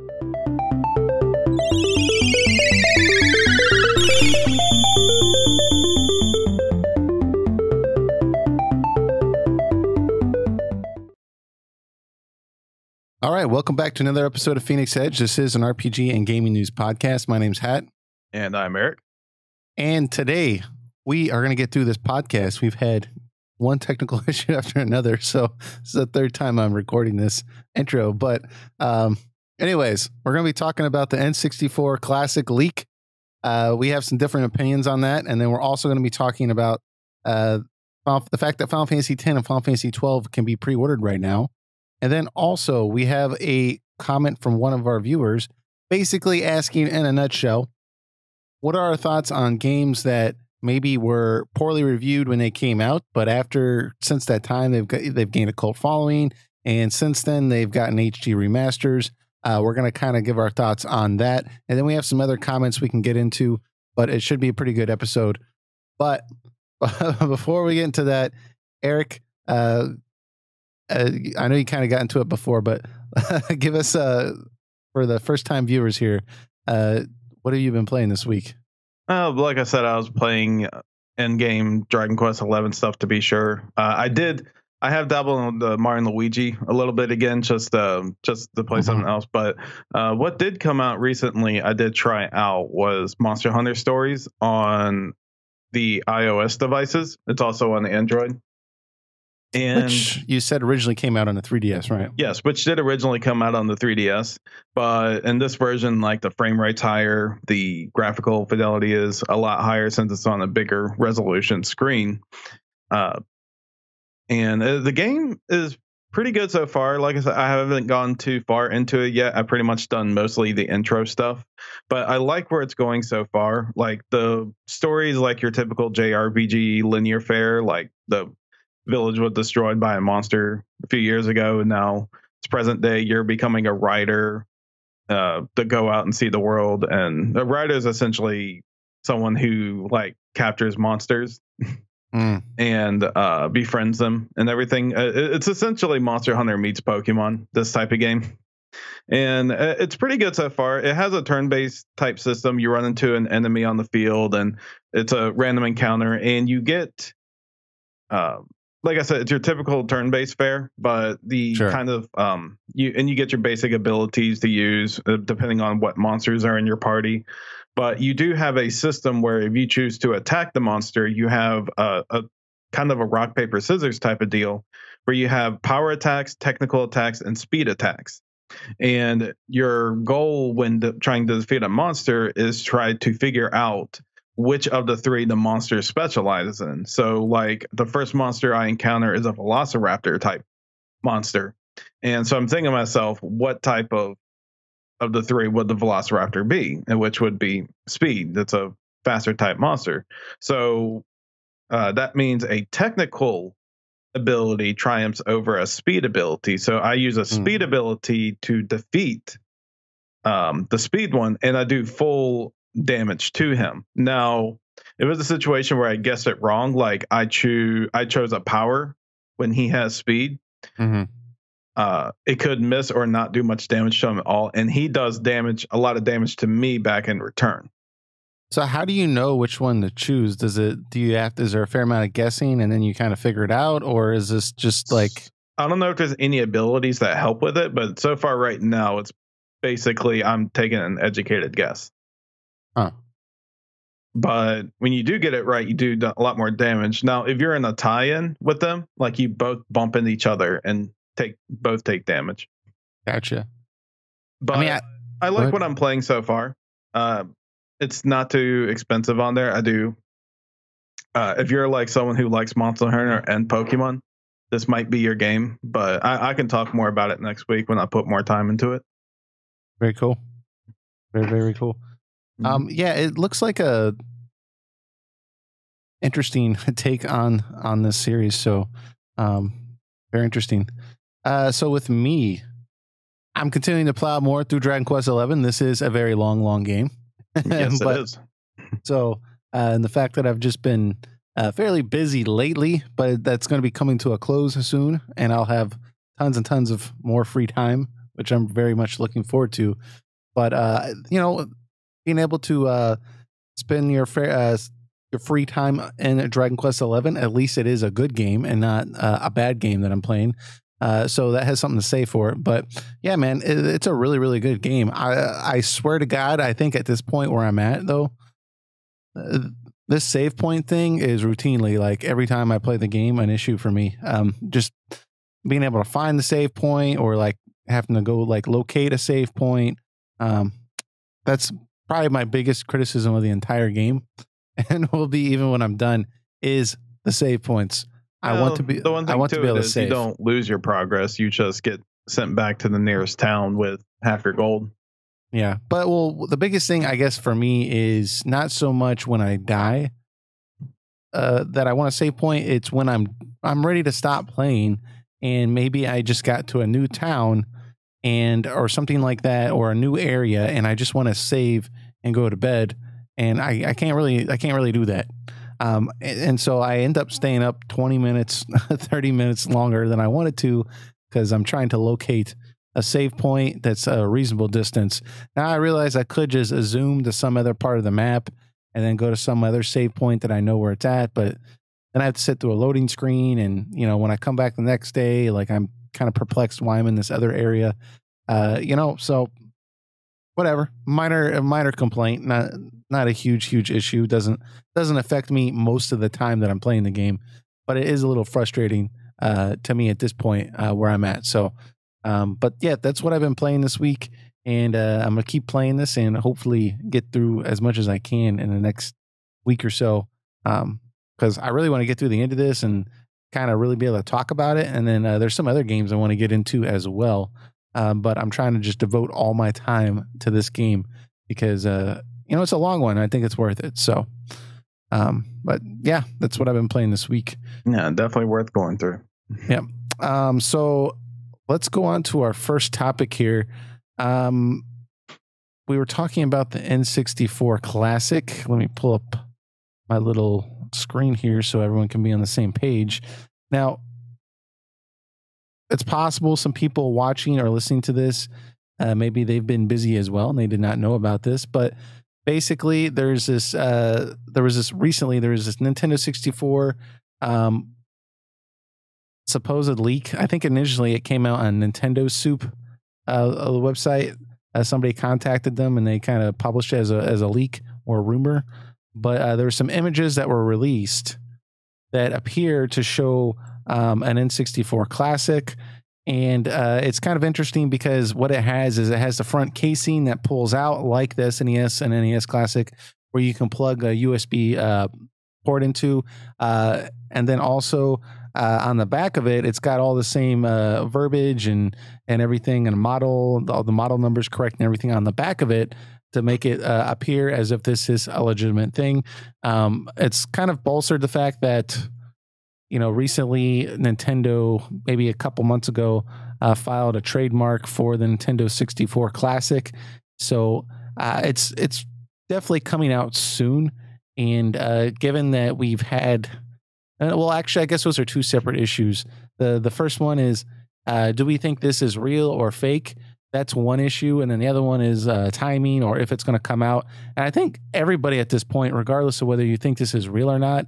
All right, welcome back to another episode of Phoenix Edge. This is an RPG and gaming news podcast. My name's Hat. And I'm Eric. And today we are going to get through this podcast. We've had one technical issue after another, so this is the third time I'm recording this intro. But anyways, we're going to be talking about the N64 Classic leak. We have some different opinions on that. And then we're also going to be talking about the fact that Final Fantasy X and Final Fantasy XII can be pre-ordered right now. And then also we have a comment from one of our viewers basically asking in a nutshell, what are our thoughts on games that maybe were poorly reviewed when they came out, but since that time they've gained a cult following, and since then they've gotten HD remasters. We're going to kind of give our thoughts on that. And then we have some other comments we can get into, but it should be a pretty good episode. But before we get into that, Eric, I know you kind of got into it before, but give us, for the first time viewers here, what have you been playing this week? Like I said, I was playing endgame Dragon Quest XI stuff to be sure. I have dabbled in the Mario and Luigi a little bit again, just to play something else. But what did come out recently, I did try out, was Monster Hunter Stories on the iOS devices. It's also on the Android. And which you said originally came out on the 3DS, right? Yes, which did originally come out on the 3DS. But in this version, like, the frame rate's higher, the graphical fidelity is a lot higher since it's on a bigger resolution screen. And the game is pretty good so far. Like I said, I haven't gone too far into it yet. I've pretty much done mostly the intro stuff. But I like where it's going so far. Like, the stories, like your typical JRPG linear fare, like the village was destroyed by a monster a few years ago, and now it's present day. You're becoming a writer to go out and see the world, and a writer is essentially someone who, like, captures monsters and befriends them and everything. It's essentially Monster Hunter meets Pokemon, this type of game, and it's pretty good so far. It has a turn-based type system. You run into an enemy on the field, and it's a random encounter, and you get like I said, it's your typical turn-based fare, but the kind of you get your basic abilities to use depending on what monsters are in your party. But you do have a system where if you choose to attack the monster, you have a kind of a rock paper scissors type of deal, where you have power attacks, technical attacks, and speed attacks. And your goal when trying to defeat a monster is try to figure out which of the three the monster specializes in. So, like, the first monster I encounter is a velociraptor type monster. And so I'm thinking to myself, what type of the three would the velociraptor be? And which would be speed. That's a faster type monster. So that means a technical ability triumphs over a speed ability. So I use a speed ability to defeat the speed one, and I do full damage to him. Now, it was a situation where I guessed it wrong. Like, I chose a power when he has speed. It could miss or not do much damage to him at all, and he does a lot of damage to me back in return. So how do you know which one to choose? Is there a fair amount of guessing and then you kind of figure it out, or is this just like, I don't know if there's any abilities that help with it, but so far right now it's basically I'm taking an educated guess. But when you do get it right, you do a lot more damage. Now, if you're in a tie-in with them, like, you both bump into each other and both take damage. Gotcha. But I like what I'm playing so far. It's not too expensive on there. I do. If you're like someone who likes Monster Hunter and Pokemon, this might be your game. But I can talk more about it next week when I put more time into it. Very cool. Very, very cool. Yeah, it looks like a interesting take on this series. So, very interesting. So with me, I'm continuing to plow more through Dragon Quest XI. This is a very long game. Yes, it is. So, and the fact that I've just been fairly busy lately, but that's going to be coming to a close soon, and I'll have tons and tons of more free time which I'm very much looking forward to. But being able to spend your free time in Dragon Quest XI, at least it is a good game and not a bad game that I'm playing. So that has something to say for it. But yeah, man, it's a really, really good game. I swear to God, I think at this point where I'm at, though, this save point thing is routinely, like every time I play the game, an issue for me. Just being able to find the save point, or like having to go like locate a save point. That's probably my biggest criticism of the entire game, and will be even when I'm done, is the save points. I want to be able to save. You don't lose your progress. You just get sent back to the nearest town with half your gold. Yeah. But the biggest thing, I guess, for me is not so much when I die that I want to save point. It's when I'm ready to stop playing, and maybe I just got to a new town or something like that, or a new area, and I just want to save and go to bed, and I can't really do that. And so I end up staying up 20 minutes, 30 minutes longer than I wanted to, because I'm trying to locate a save point that's a reasonable distance. Now I realize I could just zoom to some other part of the map and then go to some other save point that I know where it's at, but then I have to sit through a loading screen. And, when I come back the next day, like, I'm kind of perplexed why I'm in this other area, so whatever, minor complaint, not a huge issue. Doesn't affect me most of the time that I'm playing the game, but it is a little frustrating to me at this point where I'm at. So, but yeah, that's what I've been playing this week, and I'm gonna keep playing this and hopefully get through as much as I can in the next week or so, because I really want to get through the end of this and kind of really be able to talk about it. And then there's some other games I want to get into as well, but I'm trying to just devote all my time to this game because it's a long one. I think it's worth it. So, but yeah, that's what I've been playing this week. Yeah, definitely worth going through. Yeah. So let's go on to our first topic here. We were talking about the N64 Classic. Let me pull up my little screen here so everyone can be on the same page. Now, it's possible some people watching or listening to this, maybe they've been busy as well and they did not know about this, but basically there was this Nintendo 64 supposed leak. I think initially it came out on Nintendo Soup, the website. Somebody contacted them and they kind of published it as a leak or rumor. But there were some images that were released that appear to show an N64 Classic. And it's kind of interesting because what it has is it has the front casing that pulls out like the SNES and NES Classic, where you can plug a USB port into. And then also on the back of it, it's got all the same verbiage and everything, and all the model numbers correct and everything on the back of it to make it appear as if this is a legitimate thing. It's kind of bolstered the fact that, recently Nintendo, maybe a couple months ago, filed a trademark for the Nintendo 64 Classic. So it's definitely coming out soon. And given that we've had, actually, I guess those are two separate issues. The first one is, do we think this is real or fake? That's one issue. And then the other one is timing, or if it's going to come out. And I think everybody at this point, regardless of whether you think this is real or not,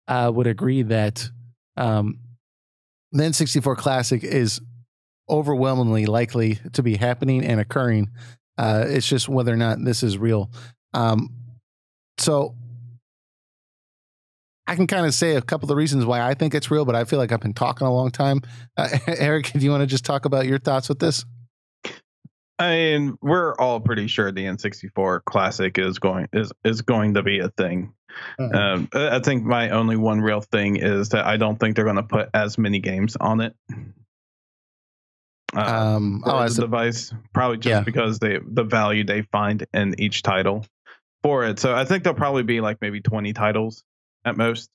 would agree that the N64 Classic is overwhelmingly likely to be happening and occurring. It's just whether or not this is real. So I can kind of say a couple of the reasons why I think it's real, but I feel like I've been talking a long time. Eric, do you want to just talk about your thoughts with this? I mean, we're all pretty sure the N64 Classic is going to be a thing. I think my only one real thing is that I don't think they're going to put as many games on it. As a device, probably just because the value they find in each title for it. So I think there'll probably be like maybe 20 titles at most.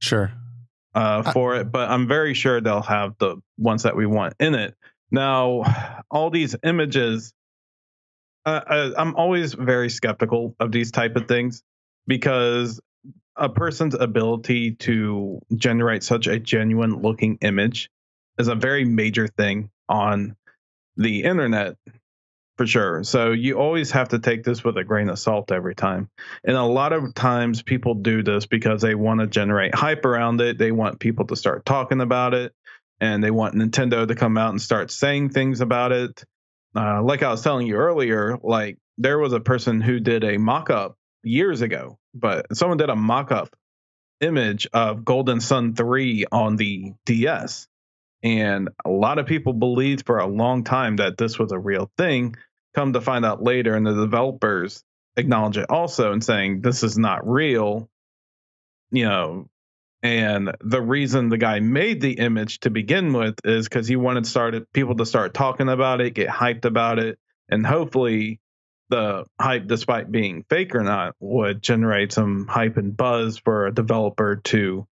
Sure. For it, but I'm very sure they'll have the ones that we want in it. Now, all these images, I'm always very skeptical of these type of things, because a person's ability to generate such a genuine looking image is a very major thing on the internet for sure. So you always have to take this with a grain of salt every time. And a lot of times people do this because they want to generate hype around it. They want people to start talking about it, and they want Nintendo to come out and start saying things about it. Like I was telling you earlier, like there was a person who did a mock-up years ago, but someone did a mock-up image of Golden Sun 3 on the DS. And a lot of people believed for a long time that this was a real thing. Come to find out later, and the developers acknowledge it also and saying this is not real, and the reason the guy made the image to begin with is because he wanted people to start talking about it, get hyped about it, and hopefully the hype, despite being fake or not, would generate some hype and buzz for a developer to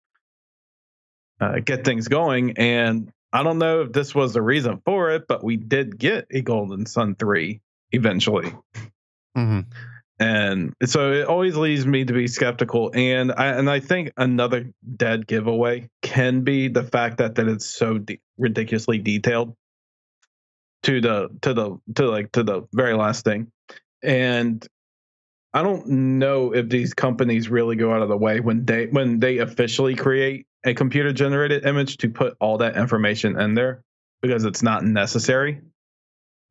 get things going. And I don't know if this was the reason for it, but we did get a Golden Sun 3 eventually. Mm-hmm. And so it always leads me to be skeptical. And I think another dead giveaway can be the fact that it's so ridiculously detailed to the very last thing. And I don't know if these companies really go out of the way when they officially create a computer generated image to put all that information in there, because it's not necessary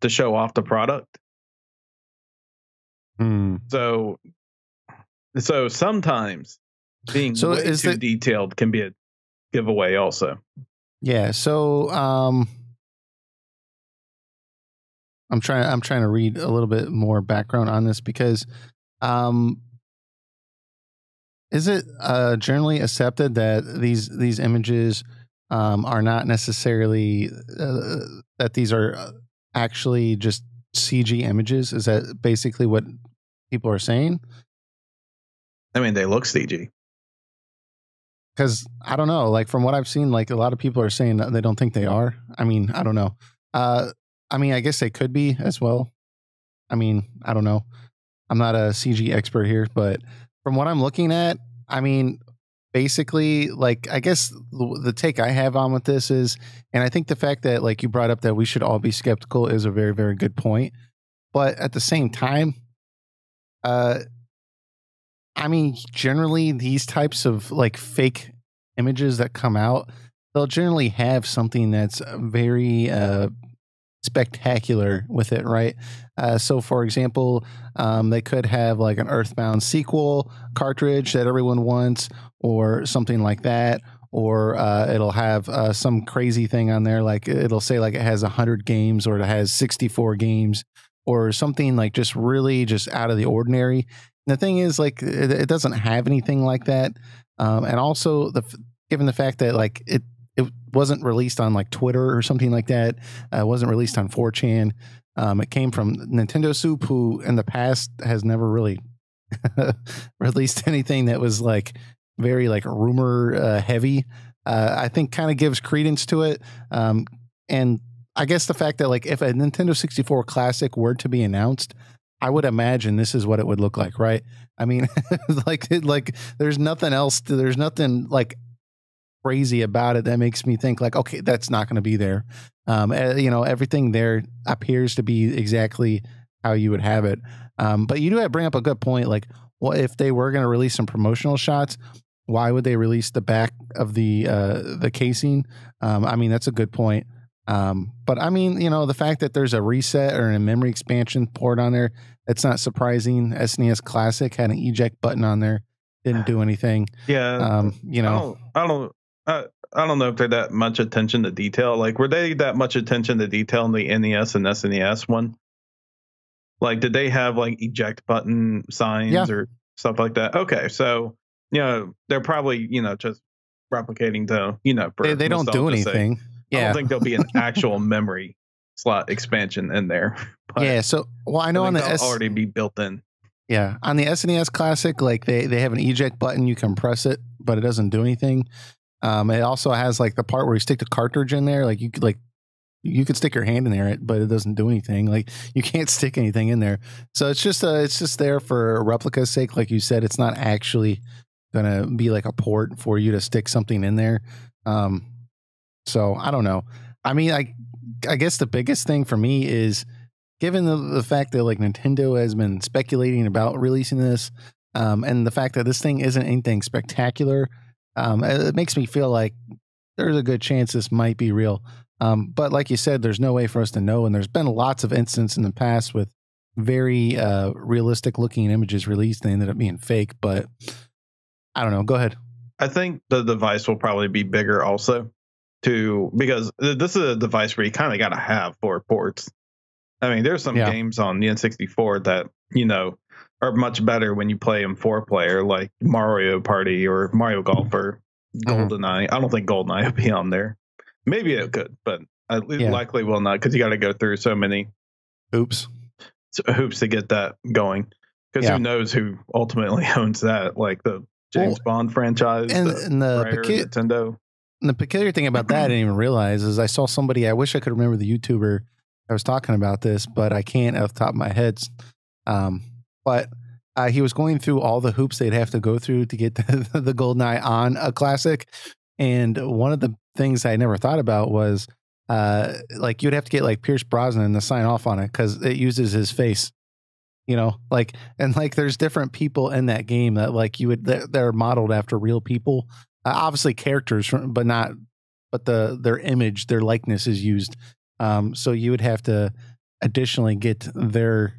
to show off the product. So sometimes being way too detailed can be a giveaway also. Yeah. So I'm trying to read a little bit more background on this, because is it generally accepted that these images are not necessarily that these are actually just CG images? Is that basically what people are saying? I mean, they look CG. Because I don't know, like from what I've seen, like a lot of people are saying that they don't think they are. I mean, I don't know. I mean, I guess they could be as well. I mean, I don't know. I'm not a CG expert here, but from what I'm looking at, I mean, basically, like, I guess the take I have on with this is, and I think the fact that, like, you brought up that we should all be skeptical is a very, very good point. But at the same time, I mean, generally these types of like fake images that come out, they'll generally have something that's very spectacular with it, right? So for example, they could have like an Earthbound sequel cartridge that everyone wants, or something like that, or it'll have some crazy thing on there, like it'll say like it has 100 games, or it has 64 games, or something like just really just out of the ordinary. And the thing is, like, it doesn't have anything like that, and also given the fact that like it wasn't released on like Twitter or something like that. It wasn't released on 4chan. It came from Nintendo Soup, who in the past has never really released anything that was like very like rumor heavy. I think kind of gives credence to it. And I guess the fact that like if a Nintendo 64 Classic were to be announced, I would imagine this is what it would look like, right? I mean, like there's nothing else. There's nothing like crazy about it that makes me think like, okay, that's not going to be there. Everything there appears to be exactly how you would have it. But you do bring up a good point. Like, well, if they were going to release some promotional shots, why would they release the back of the casing? I mean, that's a good point. But I mean, the fact that there's a reset or a memory expansion port on there, it's not surprising. SNES Classic had an eject button on there, didn't do anything. Yeah. I don't know if they're that much attention to detail. Like, were they that much attention to detail in the NES and SNES one? Like, did they have like eject button signs or stuff like that? Okay, so they're probably just replicating to for they don't do anything. I don't think there'll be an actual memory slot expansion in there. Yeah. So I know on the already be built in. Yeah, on the SNES Classic, like they have an eject button. You can press it, but it doesn't do anything. It also has like the part where you stick the cartridge in there. Like you could stick your hand in there, but it doesn't do anything. Like you can't stick anything in there. So it's just there for replica's sake. Like you said, it's not actually gonna be like a port for you to stick something in there. So I don't know. I mean, I guess the biggest thing for me is, given the fact that like Nintendo has been speculating about releasing this, and the fact that this thing isn't anything spectacular, it makes me feel like there's a good chance this might be real. But like you said, there's no way for us to know. And there's been lots of instances in the past with very realistic looking images released. They ended up being fake, but I don't know. Go ahead. I think the device will probably be bigger also, because this is a device where you kind of got to have 4 ports. I mean, there's some games on the N64 that, are much better when you play them 4-player, like Mario Party or Mario Golf or GoldenEye. I don't think GoldenEye would be on there. Maybe it could, but it likely will not, because you got to go through so many hoops to get that going. Because who knows who ultimately owns that, like the James Bond franchise and the Nintendo. And the peculiar thing about that I didn't even realize is I saw somebody, I wish I could remember the YouTuber I was talking about this, but I can't off the top of my head. But he was going through all the hoops they'd have to go through to get the GoldenEye on a classic. And one of the things I never thought about was like you'd have to get like Pierce Brosnan to sign off on it because it uses his face, like, and like there's different people in that game that like they're modeled after real people, obviously characters, but their image, their likeness is used. So you would have to additionally get their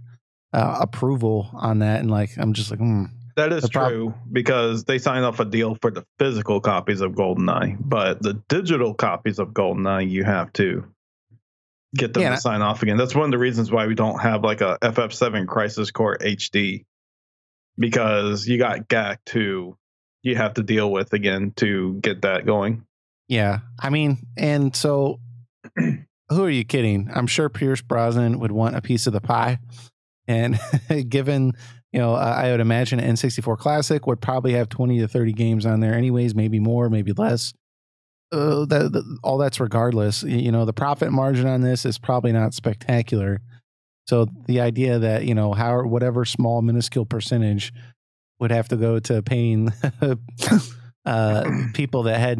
approval on that. And like, I'm just like, That is true, because they signed off a deal for the physical copies of GoldenEye, but the digital copies of GoldenEye, you have to get them to sign off again. That's one of the reasons why we don't have like a FF7 Crisis Core HD, because you got GAC who you have to deal with again to get that going. Yeah. I mean, and so who are you kidding? I'm sure Pierce Brosnan would want a piece of the pie. And given, I would imagine N64 Classic would probably have 20 to 30 games on there anyways, maybe more, maybe less. All that's regardless. The profit margin on this is probably not spectacular. So the idea that, whatever small minuscule percentage would have to go to paying people that had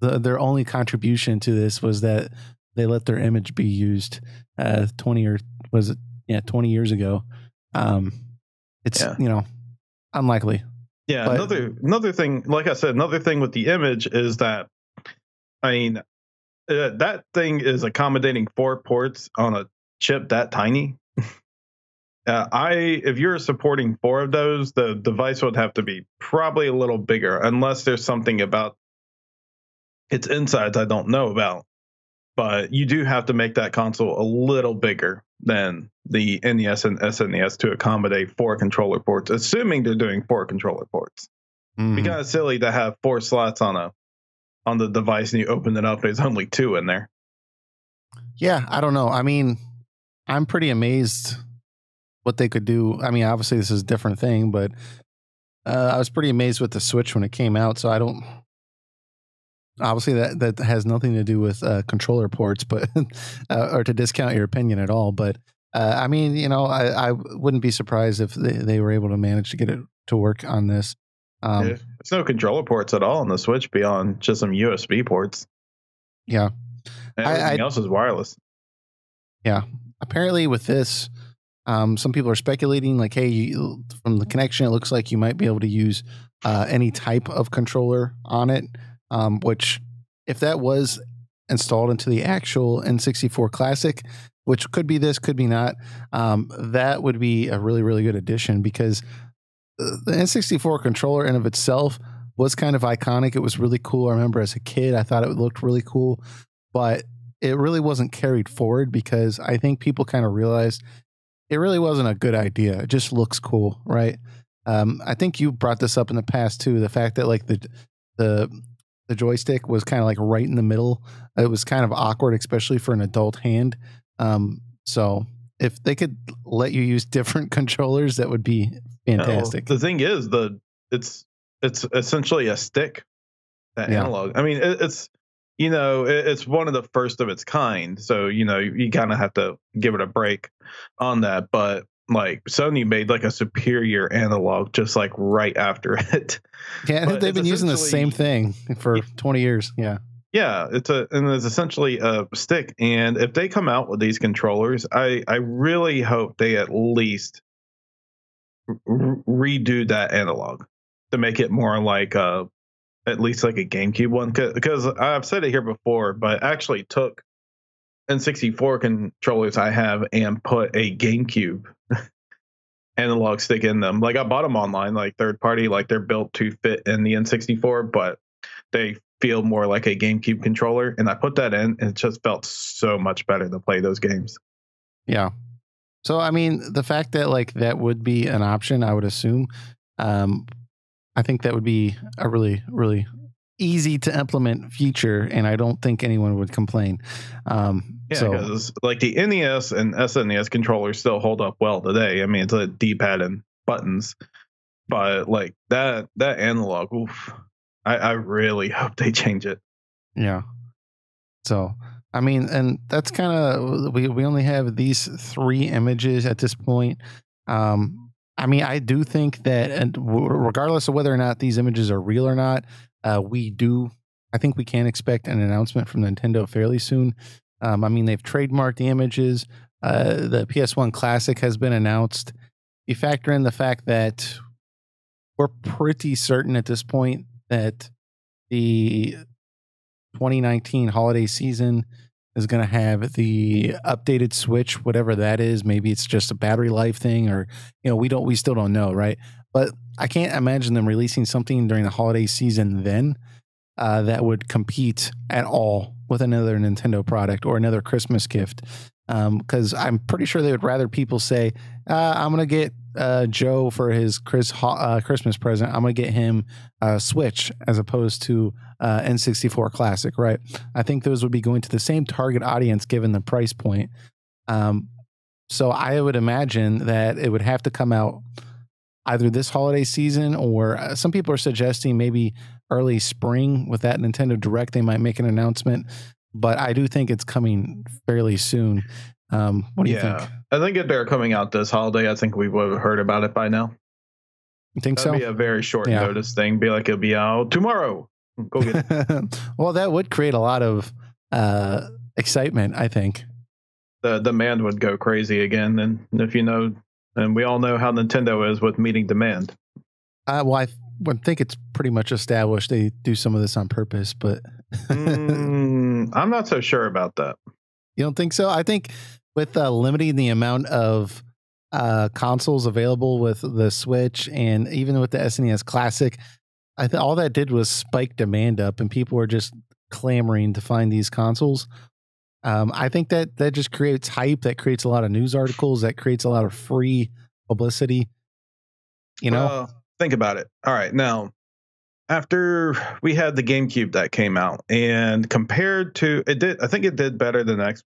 their only contribution to this was that they let their image be used 20 years ago. It's unlikely. Yeah, but another thing, like I said, another thing with the image is that, I mean, that thing is accommodating 4 ports on a chip that tiny. If you're supporting 4 of those, the device would have to be probably a little bigger, unless there's something about its insides I don't know about. But you do have to make that console a little bigger than the NES and SNES to accommodate 4 controller ports, assuming they're doing 4 controller ports. It'd be kind of silly to have 4 slots on the device and you open it up, there's only 2 in there. Yeah, I don't know. I mean, I'm pretty amazed what they could do. I mean, obviously this is a different thing, but I was pretty amazed with the Switch when it came out. So I don't. Obviously, that has nothing to do with controller ports, but or to discount your opinion at all. But I mean, I wouldn't be surprised if they were able to manage to get it to work on this. There's no controller ports at all on the Switch beyond just some USB ports. Yeah, and everything else is wireless. Yeah, apparently with this, some people are speculating like, hey, from the connection, it looks like you might be able to use any type of controller on it. Which, if that was installed into the actual N64 Classic, which could be this, could be not, that would be a really, really good addition, because the N64 controller in of itself was kind of iconic. It was really cool. I remember as a kid, I thought it looked really cool, but it really wasn't carried forward because I think people kind of realized it really wasn't a good idea. It just looks cool, right? I think you brought this up in the past too, the fact that like the joystick was kind of like right in the middle. It was kind of awkward, especially for an adult hand. So if they could let you use different controllers, that would be fantastic. The thing is, it's essentially a stick, that analog. I mean, it's one of the first of its kind. So, you kind of have to give it a break on that. But like Sony made like a superior analog just like right after it. Yeah, they've been using the same thing for 20 years. Yeah. Yeah, it's essentially a stick. And if they come out with these controllers, I really hope they at least redo that analog to make it more like at least like a GameCube one. Because I've said it here before, but I actually took N64 controllers I have and put a GameCube analog stick in them. Like I bought them online, like third party, like they're built to fit in the N64, but they feel more like a GameCube controller. And I put that in, and it just felt so much better to play those games. Yeah. So I mean, the fact that like that would be an option, I would assume. I think that would be a really, really easy to implement feature, and I don't think anyone would complain. Because like the NES and SNES controllers still hold up well today. I mean, it's a D-pad and buttons, but like that analog, oof, I really hope they change it. Yeah. So I mean, and that's kind of we only have these 3 images at this point. I mean, I do think that, and regardless of whether or not these images are real or not, I think we can expect an announcement from Nintendo fairly soon. I mean, they've trademarked the images. The PS1 Classic has been announced. You factor in the fact that we're pretty certain at this point that the 2019 holiday season is going to have the updated Switch, whatever that is. Maybe it's just a battery life thing, or we still don't know, right? But I can't imagine them releasing something during the holiday season then that would compete at all with another Nintendo product or another Christmas gift. Because I'm pretty sure they would rather people say, I'm going to get Joe for his Christmas present. I'm going to get him a Switch as opposed to N64 Classic, right? I think those would be going to the same target audience given the price point. So I would imagine that it would have to come out either this holiday season, or some people are suggesting maybe early spring with that Nintendo Direct. They might make an announcement, but I do think it's coming fairly soon. What do you think? I think if they're coming out this holiday, I think we would have heard about it by now. You think That'd so? be a very short notice thing. Be like, it'll be out tomorrow. Go get it. Well, that would create a lot of excitement, I think. The demand would go crazy again. And if and we all know how Nintendo is with meeting demand. Well, I would think it's pretty much established they do some of this on purpose, but I'm not so sure about that. You don't think so? I think with limiting the amount of consoles available with the Switch and even with the SNES Classic, I think all that did was spike demand up, and people were just clamoring to find these consoles. I think that just creates hype. That creates a lot of news articles. That creates a lot of free publicity. Think about it. All right, now after we had the GameCube that came out, and compared to I think it did better than X.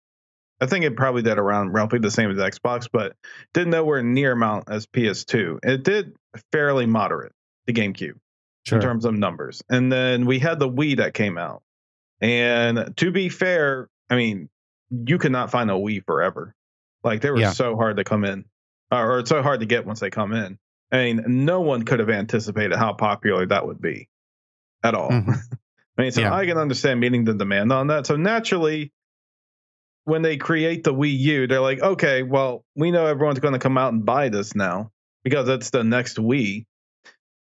I think it probably did around roughly the same as Xbox, but did nowhere near amount as PS2. It did fairly moderate, the GameCube, in terms of numbers. And then we had the Wii that came out. And to be fair, I mean, you could not find a Wii forever. Like, they were so hard to come in, or so hard to get once they come in. I mean, no one could have anticipated how popular that would be at all. Mm-hmm. I mean, so I can understand meeting the demand on that. So naturally, when they create the Wii U, they're like, okay, well, we know everyone's going to come out and buy this now because it's the next Wii,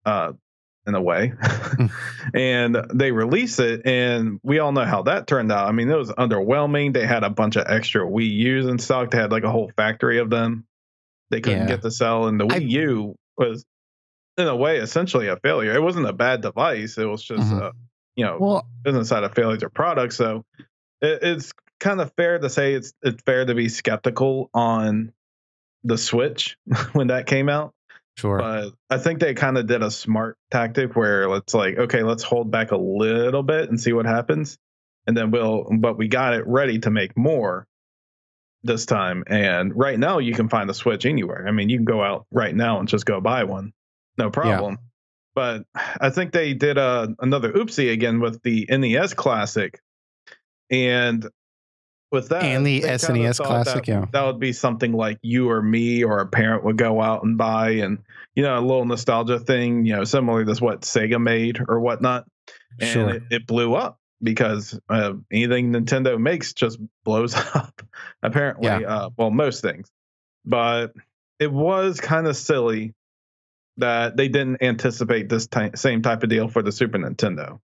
in a way. And they release it, and we all know how that turned out. I mean, it was underwhelming. They had a bunch of extra Wii U's in stock. They had like a whole factory of them. They couldn't get to sell, and the Wii U was, in a way, essentially a failure. It wasn't a bad device. It was just, business side of failure to product. So it's kind of fair to say it's fair to be skeptical on the Switch when that came out. Sure. But I think they kind of did a smart tactic where let's hold back a little bit and see what happens. And then but we got it ready to make more this time. And right now you can find the Switch anywhere. I mean, you can go out right now and just go buy one. No problem. Yeah. But I think they did another oopsie again with the NES Classic. And with that, and the SNES Classic, that would be something like you or me or a parent would go out and buy, and a little nostalgia thing, similar to what Sega made or whatnot, and it blew up. because anything Nintendo makes just blows up, apparently. Well, most things. But it was kind of silly that they didn't anticipate this same type of deal for the Super Nintendo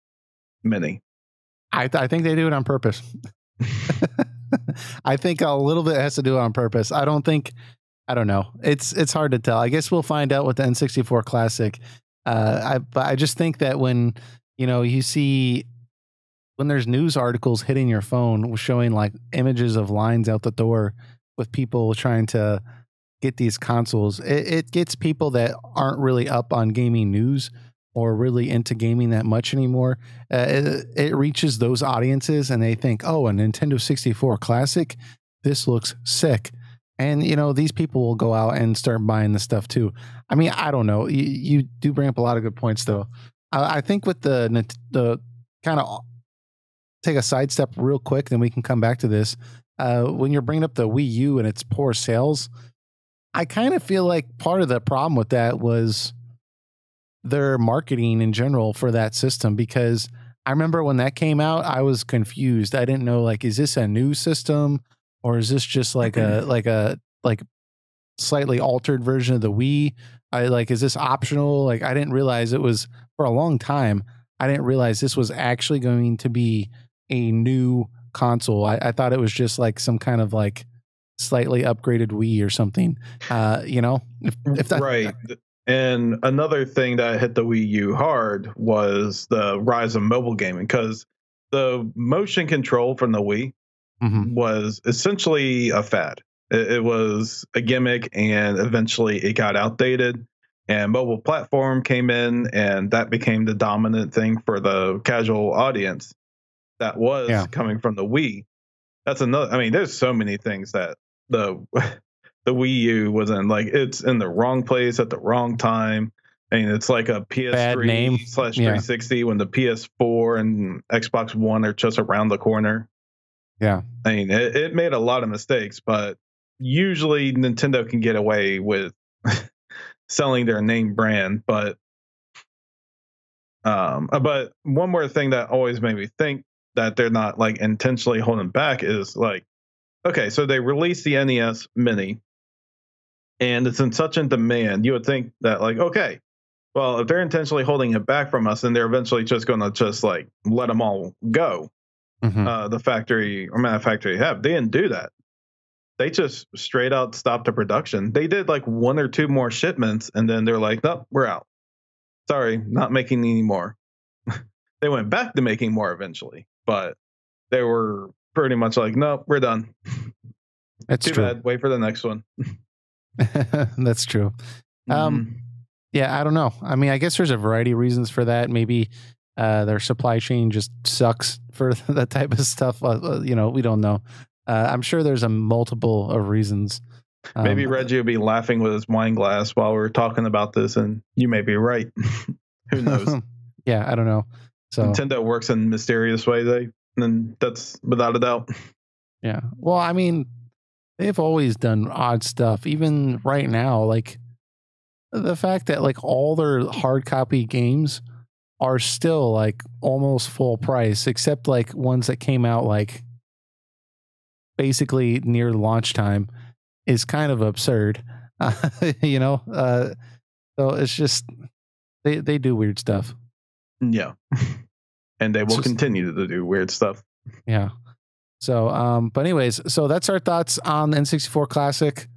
Mini. I think they do it on purpose. I think a little bit has to do it on purpose. I don't know. It's hard to tell. I guess we'll find out with the N64 Classic. But I just think that when, you see when there's news articles hitting your phone showing like images of lines out the door with people trying to get these consoles, it gets people that aren't really up on gaming news or really into gaming that much anymore. It reaches those audiences and they think, oh, a Nintendo 64 Classic, this looks sick. And, these people will go out and start buying the stuff too. I mean, I don't know. You do bring up a lot of good points though. I think with the kind of take a sidestep real quick, then we can come back to this. When you're bringing up the Wii U and its poor sales, I kind of feel like part of the problem with that was their marketing in general for that system, because I remember when that came out, I was confused. I didn't know, like, is this a new system or is this just like a slightly altered version of the Wii? Is this optional? Like, I didn't realize it was, for a long time, I didn't realize this was actually going to be a new console. I thought it was just like some kind of like slightly upgraded Wii or something. If that, right. And another thing that hit the Wii U hard was the rise of mobile gaming, because the motion control from the Wii was essentially a fad. It was a gimmick, and eventually it got outdated. And mobile platform came in, and that became the dominant thing for the casual audience that was coming from the Wii. That's another. I mean, there's so many things that the Wii U was in. Like, it's in the wrong place at the wrong time. I mean, it's like a PS3/360 when the PS4 and Xbox One are just around the corner. Yeah. I mean, it made a lot of mistakes, but usually Nintendo can get away with selling their name brand. But one more thing that always made me think that they're not like intentionally holding back is like, okay, so they released the NES Mini, and it's in such a demand. You would think that, like, okay, well, if they're intentionally holding it back from us, then they're eventually just going to just like let them all go. The factory or manufacturer they didn't do that. They just straight out stopped the production. They did like one or two more shipments, and then they're like, nope, we're out. Sorry, not making any more. They went back to making more eventually, but they were pretty much like, nope, we're done. That's too bad. Wait for the next one. That's true. Yeah, I don't know. I mean, I guess there's a variety of reasons for that. Maybe their supply chain just sucks for that type of stuff. We don't know. I'm sure there's a multiple of reasons. Maybe Reggie will be laughing with his wine glass while we're talking about this, and you may be right. Who knows? Yeah, I don't know. So Nintendo works in mysterious ways, and that's without a doubt. Yeah. Well, I mean, they've always done odd stuff. Even right now, like the fact that like all their hard copy games are still like almost full price, except like ones that came out like basically near launch time, is kind of absurd. So it's just they do weird stuff. Yeah. And they will continue to do weird stuff. Yeah. So, but anyways, so that's our thoughts on the N64 Classic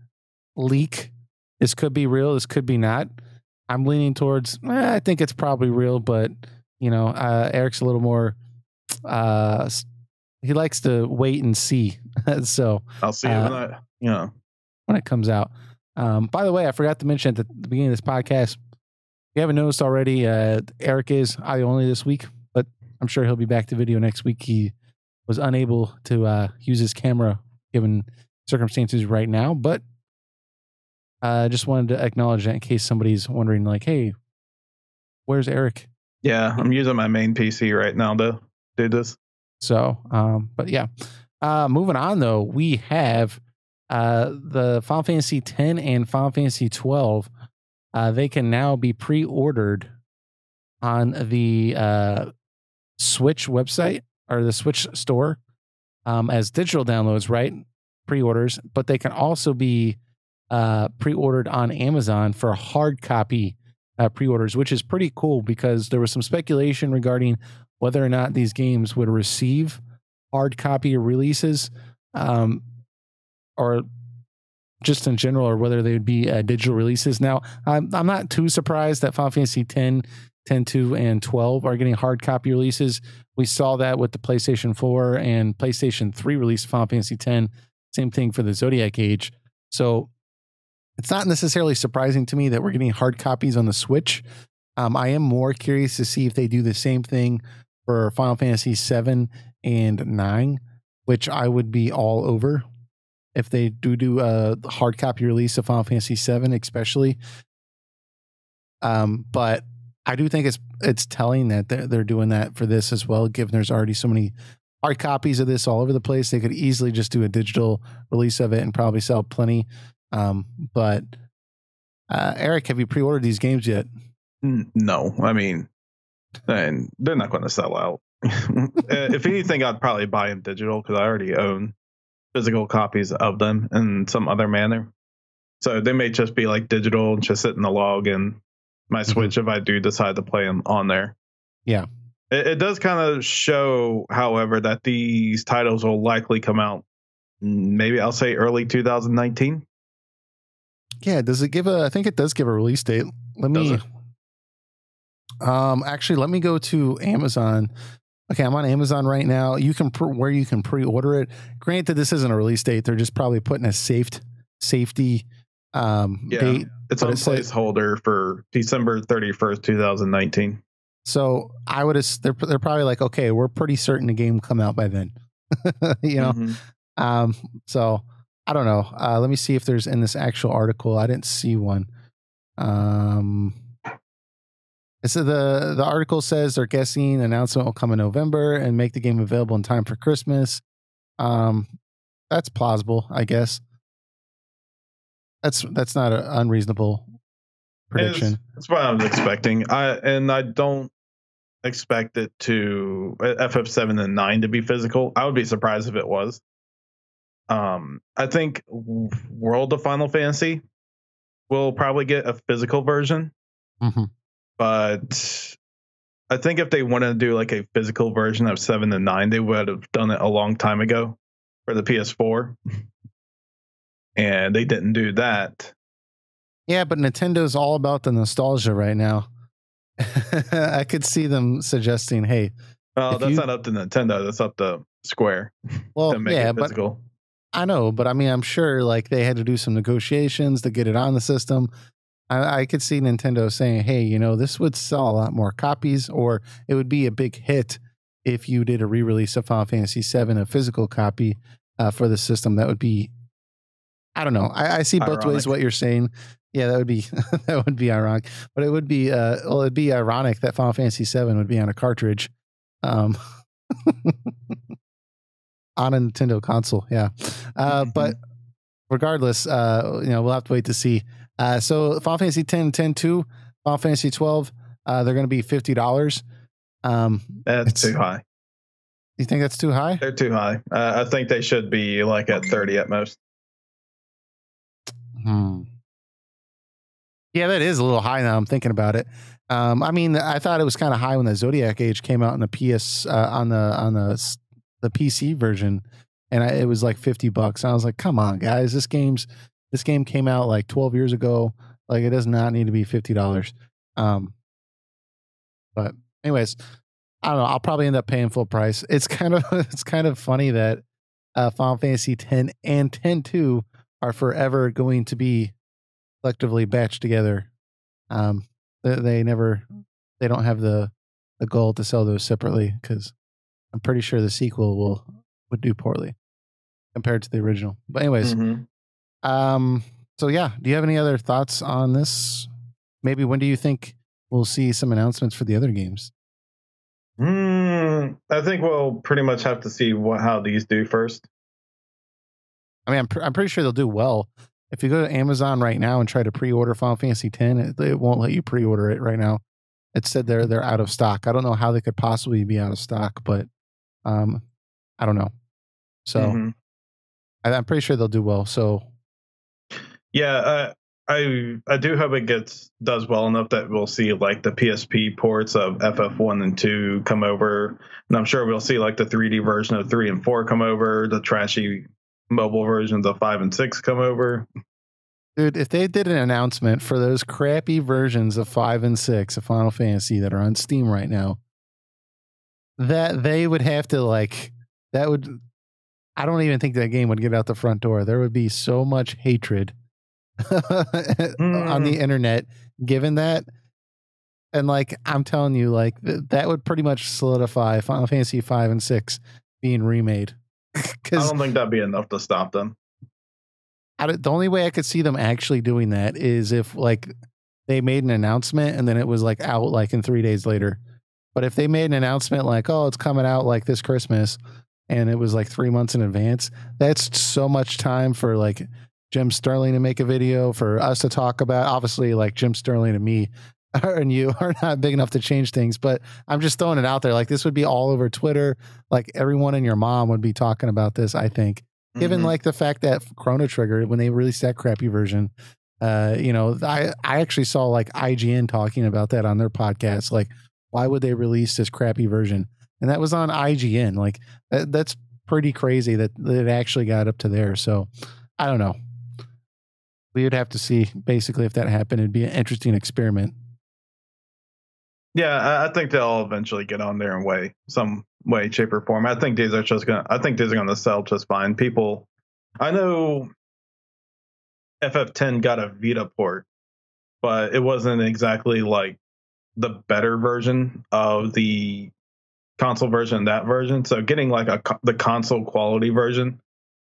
leak. This could be real. This could be not. I'm leaning towards, I think it's probably real, but Eric's a little more, he likes to wait and see. So I'll see it when it comes out. By the way, I forgot to mention at the beginning of this podcast, if you haven't noticed already, Eric is audio only this week, but I'm sure he'll be back to video next week. He was unable to use his camera given circumstances right now, but I just wanted to acknowledge that in case somebody's wondering, like, hey, where's Eric? Yeah, I'm using my main PC right now to do this. So, but yeah. Moving on, though, we have the Final Fantasy X and Final Fantasy XII. They can now be pre-ordered on the Switch website. or the Switch store as digital downloads, right? Pre-orders, but they can also be pre-ordered on Amazon for hard copy pre-orders, which is pretty cool because there was some speculation regarding whether or not these games would receive hard copy releases, or just in general, or whether they would be digital releases. Now, I'm not too surprised that Final Fantasy X, 10.2, and 12 are getting hard copy releases. We saw that with the PlayStation 4 and PlayStation 3 release of Final Fantasy X. Same thing for the Zodiac Age. So it's not necessarily surprising to me that we're getting hard copies on the Switch. I am more curious to see if they do the same thing for Final Fantasy 7 and 9, which I would be all over if they do a hard copy release of Final Fantasy 7, especially. But I do think it's telling that they're doing that for this as well, given there's already so many hard copies of this all over the place. They could easily just do a digital release of it and probably sell plenty. But Eric, have you pre-ordered these games yet? No, I mean, and they're not going to sell out. If anything, I'd probably buy them digital because I already own physical copies of them in some other manner. So they may just be like digital and just sit in the log in my Switch if I do decide to play them on there. Yeah. It does kind of show, however, that these titles will likely come out, maybe I'll say early 2019. Yeah. Does it give I think it does give a release date. Actually, let me go to Amazon. Okay, I'm on Amazon right now. You can where you can pre-order it. Granted, this isn't a release date. They're just probably putting a safety date. It's on placeholder for December 31st, 2019. So I would they're probably like, okay, we're pretty certain the game will come out by then. You know? So I don't know. Let me see if there's in this actual article. I didn't see one. So the article says they're guessing announcement will come in November and make the game available in time for Christmas. That's plausible, I guess. That's not an unreasonable prediction. That's what I was expecting. I don't expect it to FF7 and 9 to be physical. I would be surprised if it was. I think World of Final Fantasy will probably get a physical version. But I think if they wanted to do like a physical version of 7 and 9, they would have done it a long time ago for the PS4. And they didn't do that. Yeah, but Nintendo's all about the nostalgia right now. I could see them suggesting, hey. Well, that's not up to Nintendo. That's up to Square. Well, to make it physical. But I know, but I mean, I'm sure like they had to do some negotiations to get it on the system. I could see Nintendo saying, hey, you know, this would sell a lot more copies, or it would be a big hit if you did a re-release of Final Fantasy VII, a physical copy for the system. That would be, I don't know. I see both ways what you're saying. Yeah, that would be that would be ironic. But it would be it'd be ironic that Final Fantasy VII would be on a cartridge. On a Nintendo console, yeah. But regardless, you know, we'll have to wait to see. So Final Fantasy X, 10.2, Final Fantasy 12, they're going to be $50. That's too high. You think that's too high? They're too high. I think they should be like at 30 at most. Yeah, that is a little high now. I'm thinking about it. I mean, I thought it was kind of high when the Zodiac Age came out in the PS on the PC version, and it was like $50. I was like, come on, guys, this game came out like 12 years ago. Like, it does not need to be $50. But anyways, I don't know. I'll probably end up paying full price. It's kind of funny that Final Fantasy X and 10.2 are forever going to be collectively batched together. They don't have the goal to sell those separately, because I'm pretty sure the sequel would do poorly compared to the original. But anyways, so yeah, do you have any other thoughts on this? Maybe when do you think we'll see some announcements for the other games? I think we'll pretty much have to see how these do first. I mean, I'm pretty sure they'll do well. If you go to Amazon right now and try to pre-order Final Fantasy X, it won't let you pre-order it right now. It said they're out of stock. I don't know how they could possibly be out of stock, but I don't know. So I'm pretty sure they'll do well. So yeah, I do hope it does well enough that we'll see like the PSP ports of FF1 and 2 come over, and I'm sure we'll see like the 3D version of 3 and 4 come over, the trashy mobile versions of 5 and 6 come over. dude, if they did an announcement for those crappy versions of 5 and 6 of Final Fantasy that are on Steam right now, that they would have to like, that would, I don't even think that game would get out the front door. There would be so much hatred on the internet given that. And like, I'm telling you, like that would pretty much solidify Final Fantasy 5 and 6 being remade. I don't think that'd be enough to stop them. The only way I could see them actually doing that is if like they made an announcement and then it was like out like in 3 days later. But if they made an announcement like, oh, it's coming out like this Christmas, and it was like 3 months in advance, that's so much time for like Jim Sterling to make a video, for us to talk about. Obviously, like Jim Sterling and me and you are not big enough to change things, but I'm just throwing it out there. Like this would be all over Twitter. Like everyone and your mom would be talking about this, I think. Given like the fact that Chrono Trigger, when they released that crappy version, I actually saw like IGN talking about that on their podcast. Like, why would they release this crappy version? And that was on IGN. Like that's pretty crazy that it actually got up to there. So I don't know. We would have to see basically if that happened. It'd be an interesting experiment. Yeah, I think they'll eventually get on there in some way, shape, or form. I think these are gonna sell just fine. People, I know FF10 got a Vita port, but it wasn't exactly like the better version of the console version, that version. So getting like the console quality version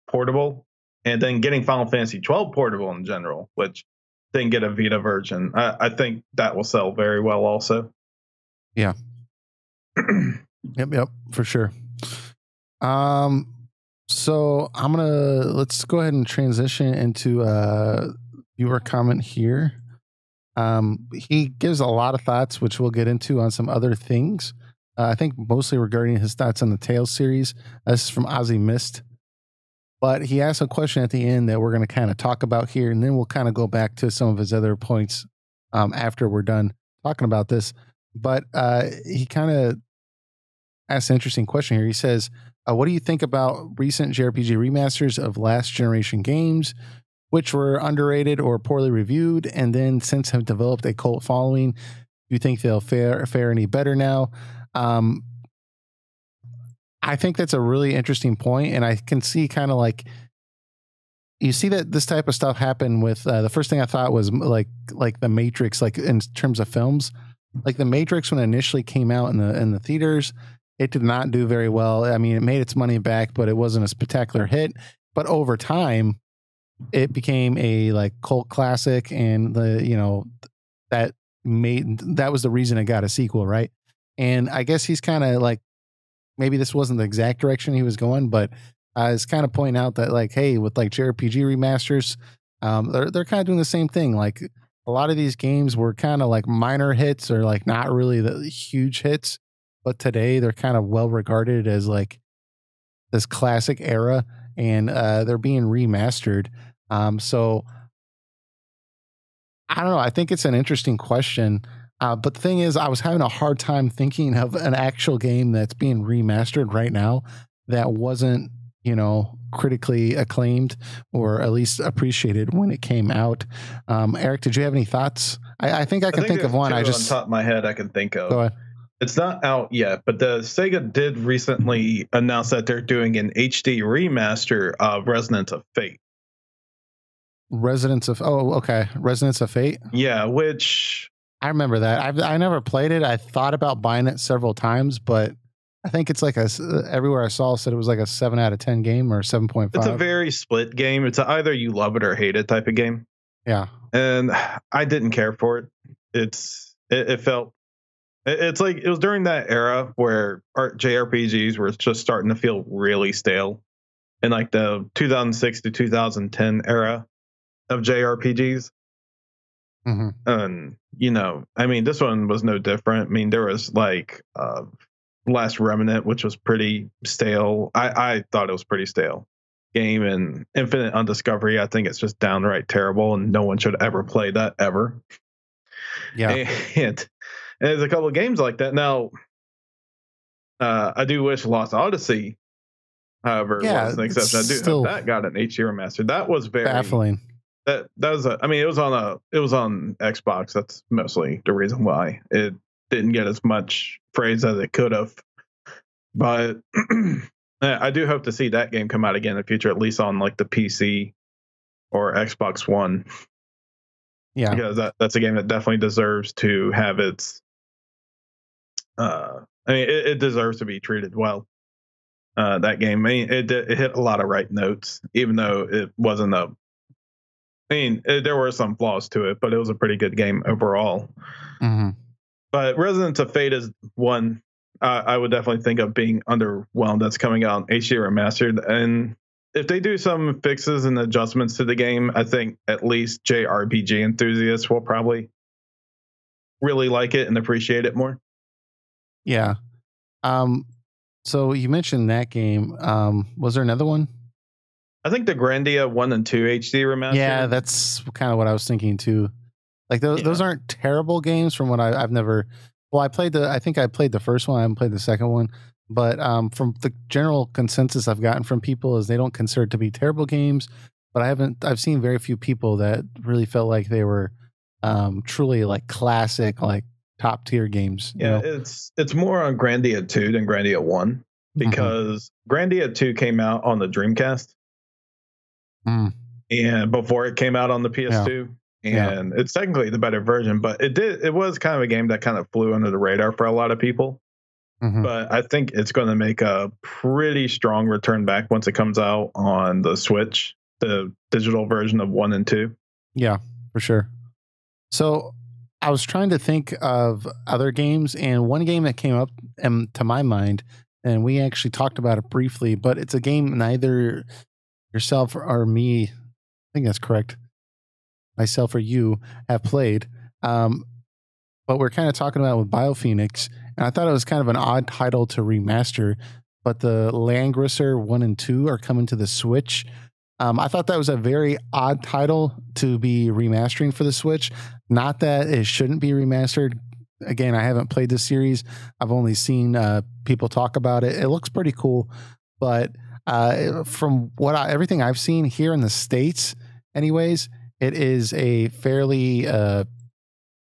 portable, and then getting Final Fantasy 12 portable in general, which didn't get a Vita version, I think that will sell very well also. Yeah. Yep, for sure. So let's go ahead and transition into viewer comment here. He gives a lot of thoughts, which we'll get into on some other things. I think mostly regarding his thoughts on the Tales series. This is from Ozzy Mist. But he asked a question at the end that we're going to kind of talk about here, and then we'll kind of go back to some of his other points after we're done talking about this. But he kind of asked an interesting question here. He says, what do you think about recent JRPG remasters of last generation games, which were underrated or poorly reviewed, and then since have developed a cult following? Do you think they'll fare any better now? I think that's a really interesting point, and I can see kind of like, you see that this type of stuff happen with the first thing I thought was like the Matrix, like in terms of films. Like the Matrix, when it initially came out in the theaters, it did not do very well. I mean, it made its money back, but it wasn't a spectacular hit. But over time, it became a like cult classic, and that was the reason it got a sequel, right? And I guess he's kind of like, maybe this wasn't the exact direction he was going, but it's kind of pointing out that like, hey, with like JRPG remasters, they're kind of doing the same thing. Like, a lot of these games were kind of like minor hits or like not really the huge hits, but today they're kind of well regarded as like this classic era, and they're being remastered. So I don't know. I think it's an interesting question. But the thing is, I was having a hard time thinking of an actual game that's being remastered right now that wasn't, critically acclaimed or at least appreciated when it came out. Eric, did you have any thoughts? I think I can think of one. On top of my head, I can think of. Go ahead. It's not out yet, but the Sega did recently announce that they're doing an HD remaster of Resonance of Fate. Resonance of Fate? Yeah, which I remember that. I never played it. I thought about buying it several times, but I think it's like everywhere I saw said it was like a 7 out of 10 game or 7.5. It's a very split game. It's either you love it or hate it type of game. Yeah. And I didn't care for it. It felt, it's like it was during that era where JRPGs were just starting to feel really stale, in like the 2006 to 2010 era of JRPGs. Mm-hmm. And I mean, this one was no different. I mean, there was like Last Remnant, which was pretty stale. I thought it was pretty stale game, and Infinite Undiscovery, I think it's just downright terrible, and no one should ever play that ever. Yeah. And there's a couple of games like that. Now, I do wish Lost Odyssey, however, was an exception. I do hope that got an HD remaster. That was very baffling. That was I mean, it was on Xbox. That's mostly the reason why it didn't get as much praise as it could have. But I do hope to see that game come out again in the future, at least on like the PC or Xbox One. Yeah, because that's a game that definitely deserves to have its. I mean, it deserves to be treated well. That game, I mean, it hit a lot of right notes, even though it wasn't a. I mean, there were some flaws to it, but it was a pretty good game overall. Mm-hmm. But Resonance of Fate is one I would definitely think of being underwhelmed. That's coming out HD remastered, and if they do some fixes and adjustments to the game, I think at least JRPG enthusiasts will probably really like it and appreciate it more. Yeah. So you mentioned that game. Was there another one? I think the Grandia 1 and 2 HD remaster. Yeah, that's kind of what I was thinking too. Like those aren't terrible games from what I've never. Well, I think I played the first one. I haven't played the second one, but from the general consensus I've gotten from people is they don't consider it to be terrible games. But I've seen very few people that really felt like they were truly like classic, like top tier games. Yeah, you know? It's more on Grandia 2 than Grandia 1 because Grandia 2 came out on the Dreamcast. And before it came out on the PS2, and it's technically the better version, but it was kind of a game that kind of flew under the radar for a lot of people. But I think it's going to make a pretty strong return back once it comes out on the Switch, the digital version of 1 and 2. Yeah, for sure. So I was trying to think of other games, and one game that came up to my mind, and we actually talked about it briefly, but it's a game neither yourself or me, I think that's correct, myself or you have played, but we're kind of talking about with BioPhoenix, and I thought it was kind of an odd title to remaster, but the Langrisser 1 and 2 are coming to the Switch. I thought that was a very odd title to be remastering for the Switch. Not that it shouldn't be remastered. Again, I haven't played this series. I've only seen people talk about it. It looks pretty cool, but from everything I've seen here in the States, anyways, it is a fairly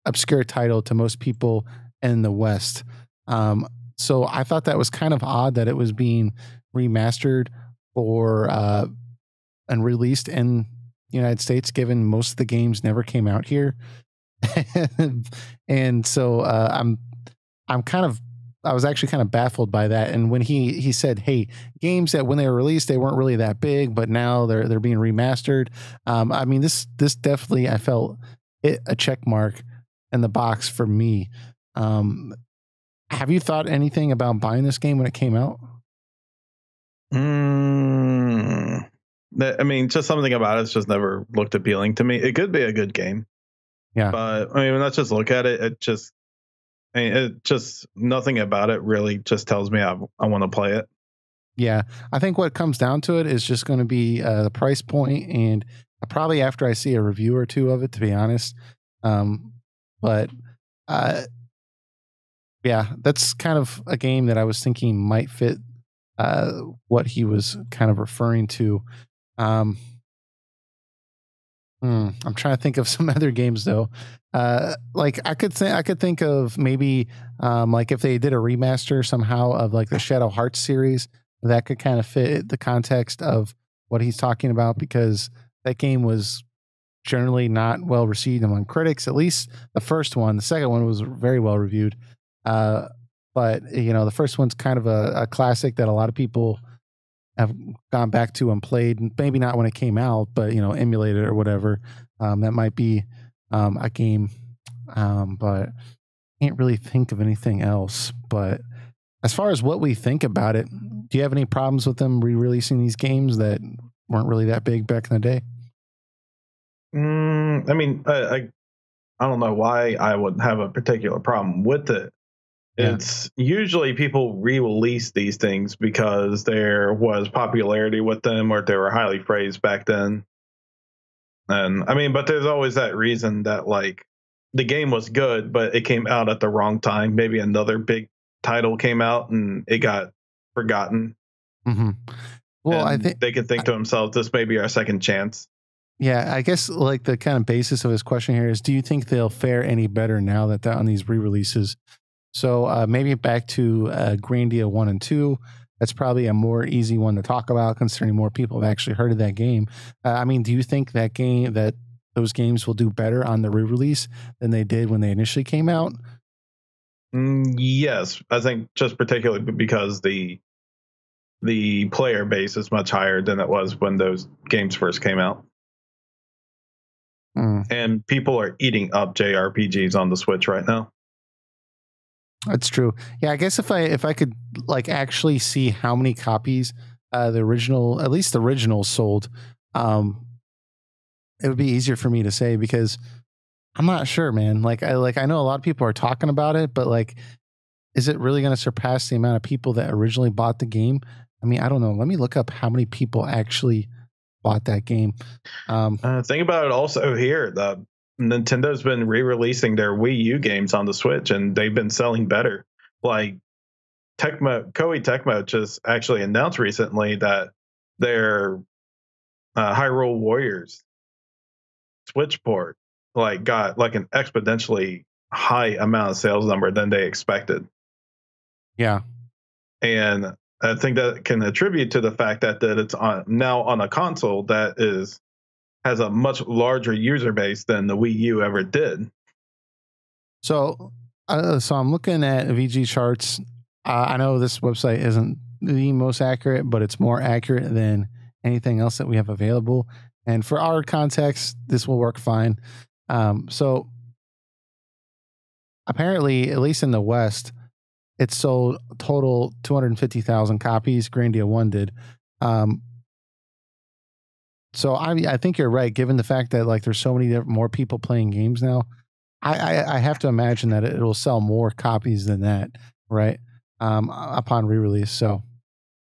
obscure title to most people in the West. So I thought that was kind of odd that it was being remastered for and released in the United States, given most of the games never came out here. And so I was actually kind of baffled by that. And when he said, hey, games that when they were released, they weren't really that big, but now they're being remastered. I mean, this definitely, I felt it a check mark in the box for me. Have you thought anything about buying this game when it came out? I mean, just something about it's just never looked appealing to me. It could be a good game. Yeah. But I mean, let's just look at it. It just nothing about it really just tells me I want to play it. Yeah. I think what comes down to it is just going to be the price point, and probably after I see a review or two of it, to be honest. But yeah, that's kind of a game that I was thinking might fit what he was kind of referring to. I'm trying to think of some other games though. Like I could think of maybe like if they did a remaster somehow of like the Shadow Hearts series, that could kind of fit the context of what he's talking about, because that game was generally not well received among critics, at least the first one. The second one was very well reviewed. But the first one's kind of a classic that a lot of people have gone back to and played, maybe not when it came out, but emulated or whatever. That might be a game, but can't really think of anything else. But as far as what we think about it, do you have any problems with them re-releasing these games that weren't really that big back in the day? I mean, I don't know why I would have a particular problem with it. It's usually people re-release these things because there was popularity with them or they were highly praised back then. And I mean, but there's always that reason that like the game was good, but it came out at the wrong time. Maybe another big title came out and it got forgotten. Mm-hmm. Well, and I think they can think to themselves, this may be our second chance. Yeah, I guess like the kind of basis of his question here is, do you think they'll fare any better now that they're on these re-releases? So maybe back to Grandia 1 and 2. That's probably a more easy one to talk about considering more people have actually heard of that game. I mean, do you think that those games will do better on the re-release than they did when they initially came out? Yes, I think just particularly because the player base is much higher than it was when those games first came out. And people are eating up JRPGs on the Switch right now. That's true. Yeah, I guess if I could like actually see how many copies the original, at least the original, sold, it would be easier for me to say because I'm not sure, man. Like I know a lot of people are talking about it, but like, is it really going to surpass the amount of people that originally bought the game? I mean, I don't know. Let me look up how many people actually bought that game. Think about it also here. Nintendo's been re-releasing their Wii U games on the Switch, and they've been selling better. Like Koei Tecmo just actually announced recently that their Hyrule Warriors Switch port got like an exponentially high amount of sales number than they expected. Yeah, and I think that can attribute to the fact that it's now on a console that has a much larger user base than the Wii U ever did. So I'm looking at VG charts. I know this website isn't the most accurate, but it's more accurate than anything else that we have available. And for our context, this will work fine. So apparently, at least in the West, it sold total 250,000 copies. Grandia 1 did. So I think you're right. Given the fact that like there's so many more people playing games now, I have to imagine that it'll sell more copies than that, right? Upon re-release. So,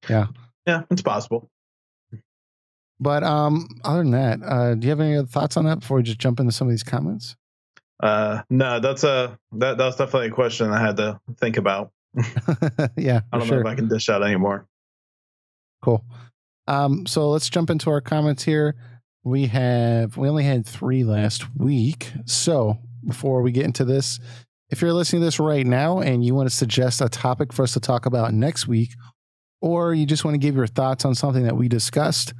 yeah, it's possible. But other than that, do you have any other thoughts on that before we just jump into some of these comments? No, that's definitely a question I had to think about. Yeah, I don't know if I can dish out anymore. Cool. So let's jump into our comments here. We only had 3 last week. So before we get into this, if you're listening to this right now and you want to suggest a topic for us to talk about next week, or you just want to give your thoughts on something that we discussed,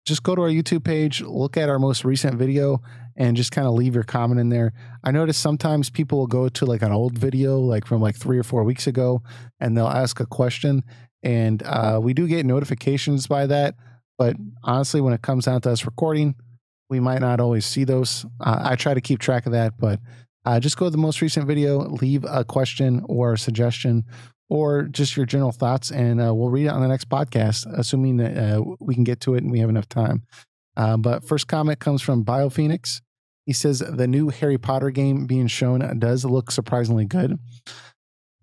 just go to our YouTube page, look at our most recent video, and just kind of leave your comment in there. I notice sometimes people will go to like an old video, like from like 3 or 4 weeks ago, and they'll ask a question. And we do get notifications by that. But honestly, when it comes down to us recording, we might not always see those. I try to keep track of that, but just go to the most recent video, leave a question or a suggestion or just your general thoughts, and we'll read it on the next podcast, assuming that we can get to it and we have enough time. But first comment comes from BioPhoenix. He says, the new Harry Potter game being shown does look surprisingly good.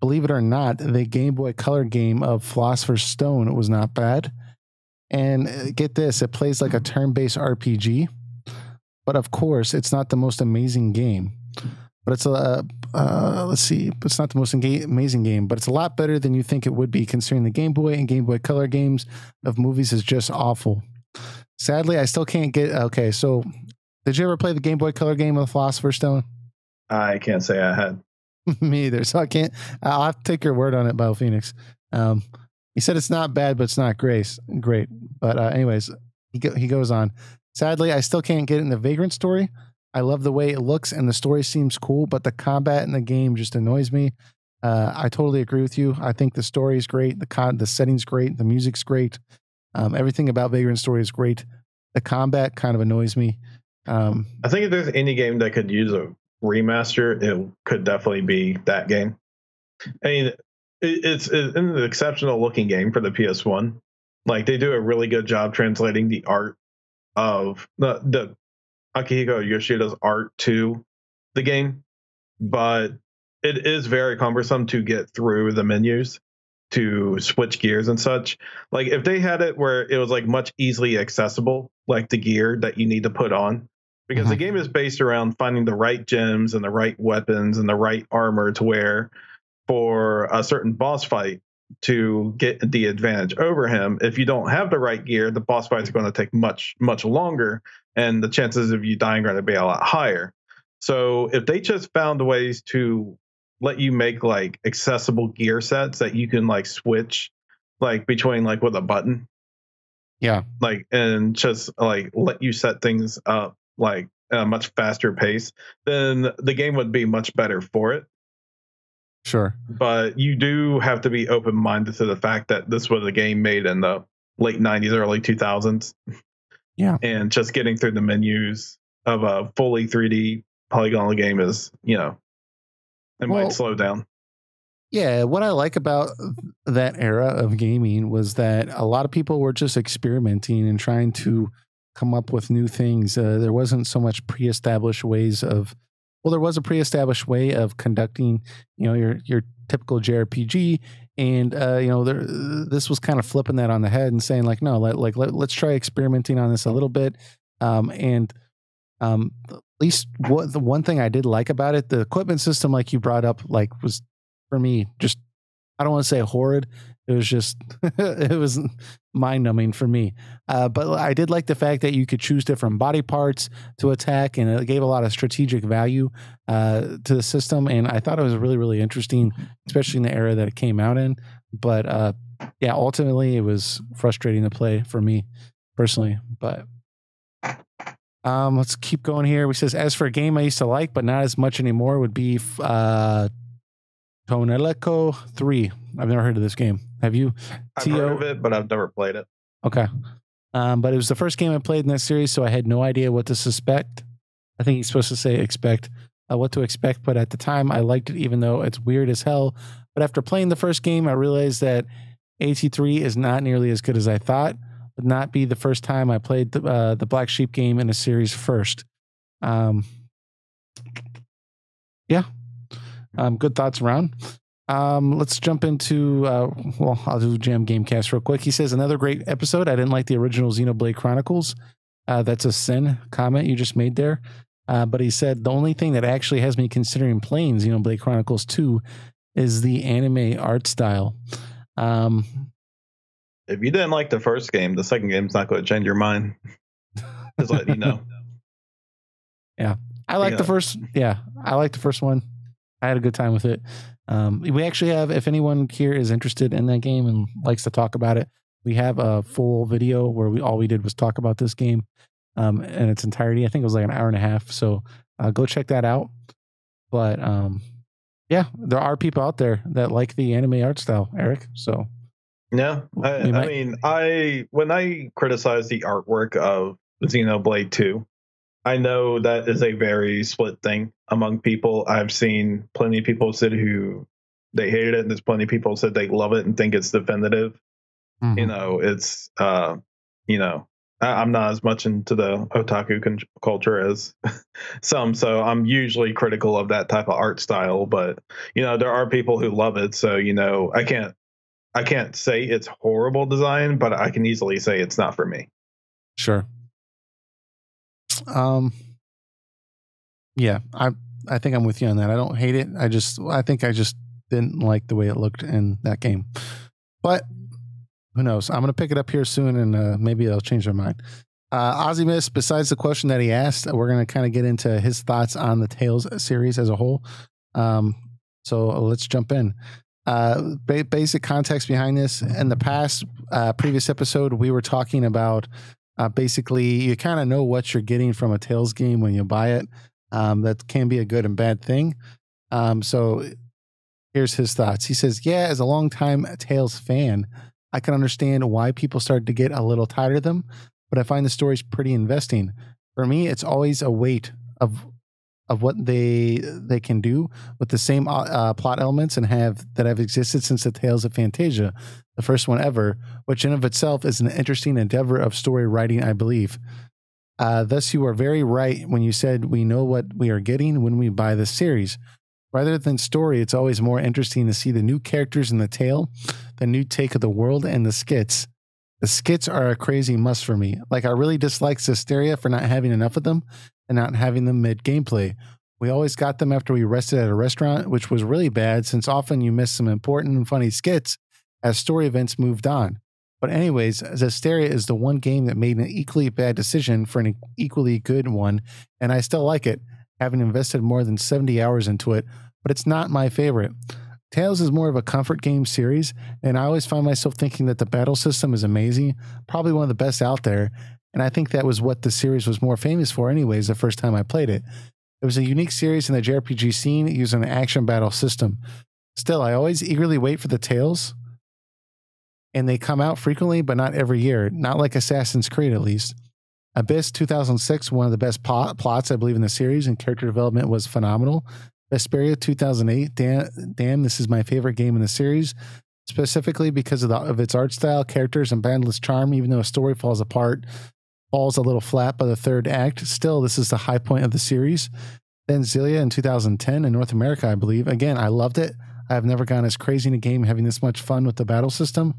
Believe it or not, the Game Boy Color game of Philosopher's Stone was not bad. And get this, it plays like a turn-based RPG. But of course, it's not the most amazing game. But it's it's not the most amazing game, but it's a lot better than you think it would be, considering the Game Boy and Game Boy Color games of movies is just awful. Sadly, I still can't get... Okay, so did you ever play the Game Boy Color game of the Philosopher's Stone? I can't say I had. Me either. So I'll have to take your word on it, BioPhoenix. He said it's not bad, but it's not great. But anyways, he goes on. Sadly, I still can't get in the Vagrant story. I love the way it looks and the story seems cool, but the combat in the game just annoys me. I totally agree with you. I think the story is great. The setting's great. The music's great. Everything about Vagrant story is great. The combat kind of annoys me. I think if there's any game that could use a remaster, it could definitely be that game. I mean, it's an exceptional looking game for the PS1. Like, they do a really good job translating the art of the Akihiko Yoshida's art to the game, but it is very cumbersome to get through the menus to switch gears and such. Like if they had it where it was like much easily accessible, like the gear that you need to put on, because the game is based around finding the right gems and the right weapons and the right armor to wear for a certain boss fight to get the advantage over him. If you don't have the right gear, the boss fight is going to take much longer, and the chances of you dying are going to be a lot higher. So if they just found ways to let you make like accessible gear sets that you can like switch like between like with a button, like, and just like let you set things up like at a much faster pace, then the game would be much better for it. Sure. But you do have to be open-minded to the fact that this was a game made in the late 90s, early 2000s. Yeah. And just getting through the menus of a fully 3D polygonal game is, it might slow down. Yeah, what I like about that era of gaming was that a lot of people were just experimenting and trying to come up with new things. There wasn't so much pre-established ways of, there was a pre-established way of conducting, your typical JRPG, and this was kind of flipping that on the head and saying like, no, let's try experimenting on this a little bit, at least the one thing I did like about it, the equipment system, like you brought up, like was for me just, I don't want to say horrid. It was just, it was mind numbing for me. But I did like the fact that you could choose different body parts to attack, and it gave a lot of strategic value to the system. And I thought it was really, really interesting, especially in the era that it came out in. But yeah, ultimately it was frustrating to play for me personally. But let's keep going here. He says, as for a game I used to like, but not as much anymore, would be Toneleco 3. I've never heard of this game. Have you? I've heard of it, but I've never played it. Okay. But it was the first game I played in that series, so I had no idea what to suspect. I think he's supposed to say expect, what to expect. But at the time, I liked it, even though it's weird as hell. But after playing the first game, I realized that AT3 is not nearly as good as I thought. Would not be the first time I played the Black Sheep game in a series first. Yeah. Good thoughts around. Let's jump into, I'll do Jam Gamecast real quick. He says, another great episode. I didn't like the original Xenoblade Chronicles. That's a sin comment you just made there. But he said, the only thing that actually has me considering playing Xenoblade Chronicles 2 is the anime art style. If you didn't like the first game, the second game's not going to change your mind. Just let you know. Yeah. I like the first. Yeah. I like the first one. I had a good time with it. We actually have, if anyone here is interested in that game and likes to talk about it, we have a full video where all we did was talk about this game in its entirety. I think it was like an hour and a half. So go check that out. But yeah, there are people out there that like the anime art style, Eric. So yeah, I mean, when I criticize the artwork of Xenoblade 2, I know that is a very split thing among people. I've seen plenty of people said who they hated it, and there's plenty of people said they love it and think it's definitive. Mm-hmm. It's I'm not as much into the otaku culture as some, so I'm usually critical of that type of art style. But there are people who love it, so I can't say it's horrible design, but I can easily say it's not for me. Sure. Yeah, I think I'm with you on that. I don't hate it. I think I just didn't like the way it looked in that game. But who knows? I'm going to pick it up here soon, and maybe they'll change their mind. Ozymus, besides the question that he asked, we're going to kind of get into his thoughts on the Tales series as a whole. So let's jump in. Basic context behind this. In the past, previous episode, we were talking about basically you kind of know what you're getting from a Tales game when you buy it. That can be a good and bad thing. So here's his thoughts. He says, yeah, as a longtime Tales fan, I can understand why people started to get a little tired of them, but I find the stories pretty investing. For me, it's always a weight of what they can do with the same plot elements and have existed since the Tales of Fantasia, the first one ever, which in of itself is an interesting endeavor of story writing, I believe. Thus, you are very right when you said we know what we are getting when we buy this series. Rather than story, it's always more interesting to see the new characters in the tale, the new take of the world, and the skits. The skits are a crazy must for me. Like, I really dislike Zestiria for not having enough of them and not having them mid gameplay. We always got them after we rested at a restaurant, which was really bad since often you miss some important and funny skits as story events moved on. But anyways, Zestiria is the one game that made an equally bad decision for an equally good one, and I still like it, having invested more than 70 hours into it, but it's not my favorite. Tales is more of a comfort game series, and I always find myself thinking that the battle system is amazing, probably one of the best out there, and I think that was what the series was more famous for anyways the first time I played it. It was a unique series in the JRPG scene using an action battle system. Still, I always eagerly wait for the Tales, and they come out frequently, but not every year, not like Assassin's Creed at least. Abyss 2006, one of the best plots, I believe, in the series, and character development was phenomenal. Vesperia 2008, damn, this is my favorite game in the series, specifically because of its art style, characters, and boundless charm, even though a story falls a little flat by the third act. Still, this is the high point of the series. Then Xillia in 2010 in North America, I believe. Again, I loved it. I have never gone as crazy in a game having this much fun with the battle system.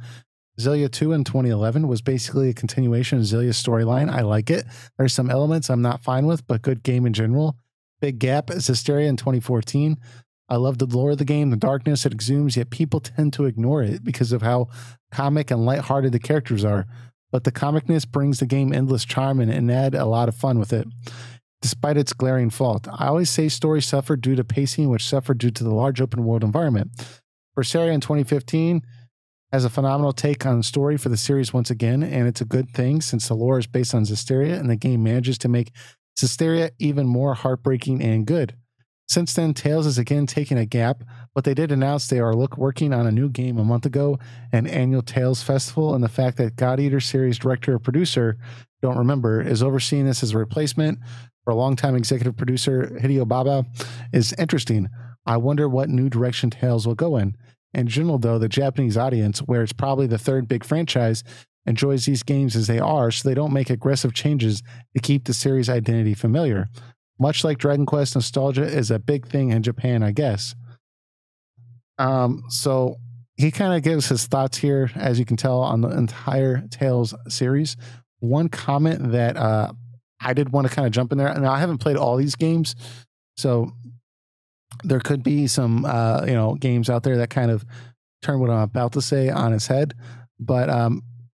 Xillia 2 in 2011 was basically a continuation of Xillia's storyline. I like it. There's some elements I'm not fine with, but good game in general. Big gap is Zestiria in 2014. I love the lore of the game, the darkness it exudes, yet people tend to ignore it because of how comic and lighthearted the characters are. But the comicness brings the game endless charm and add a lot of fun with it, despite its glaring fault. I always say story suffered due to pacing, which suffered due to the large open world environment. Berseria in 2015 has a phenomenal take on story for the series once again, and it's a good thing since the lore is based on Zestiria and the game manages to make Zestiria even more heartbreaking and good. Since then, Tales is again taking a gap, but they did announce they are working on a new game a month ago, an annual Tales festival, and the fact that God Eater series director or producer, don't remember, is overseeing this as a replacement for a longtime executive producer, Hideo Baba, is interesting. I wonder what new direction Tales will go in. In general, though, the Japanese audience, where it's probably the third big franchise, enjoys these games as they are, so they don't make aggressive changes to keep the series' identity familiar. Much like Dragon Quest, nostalgia is a big thing in Japan, I guess. So he kind of gives his thoughts here, as you can tell, on the entire Tales series. One comment that I did want to kind of jump in there. Now, I haven't played all these games, so there could be some games out there that kind of turn what I'm about to say on its head. But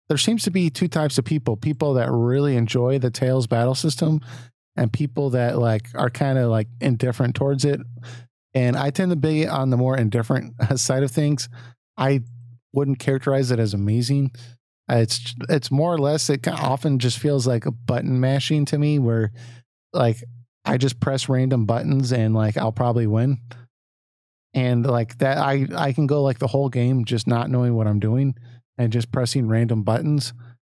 there seems to be two types of people that really enjoy the Tales battle system and people that are kind of indifferent towards it. And I tend to be on the more indifferent side of things. I wouldn't characterize it as amazing. It's more or less, it often just feels like a button mashing to me, where I just press random buttons and I'll probably win. And that, I can go the whole game just not knowing what I'm doing and just pressing random buttons.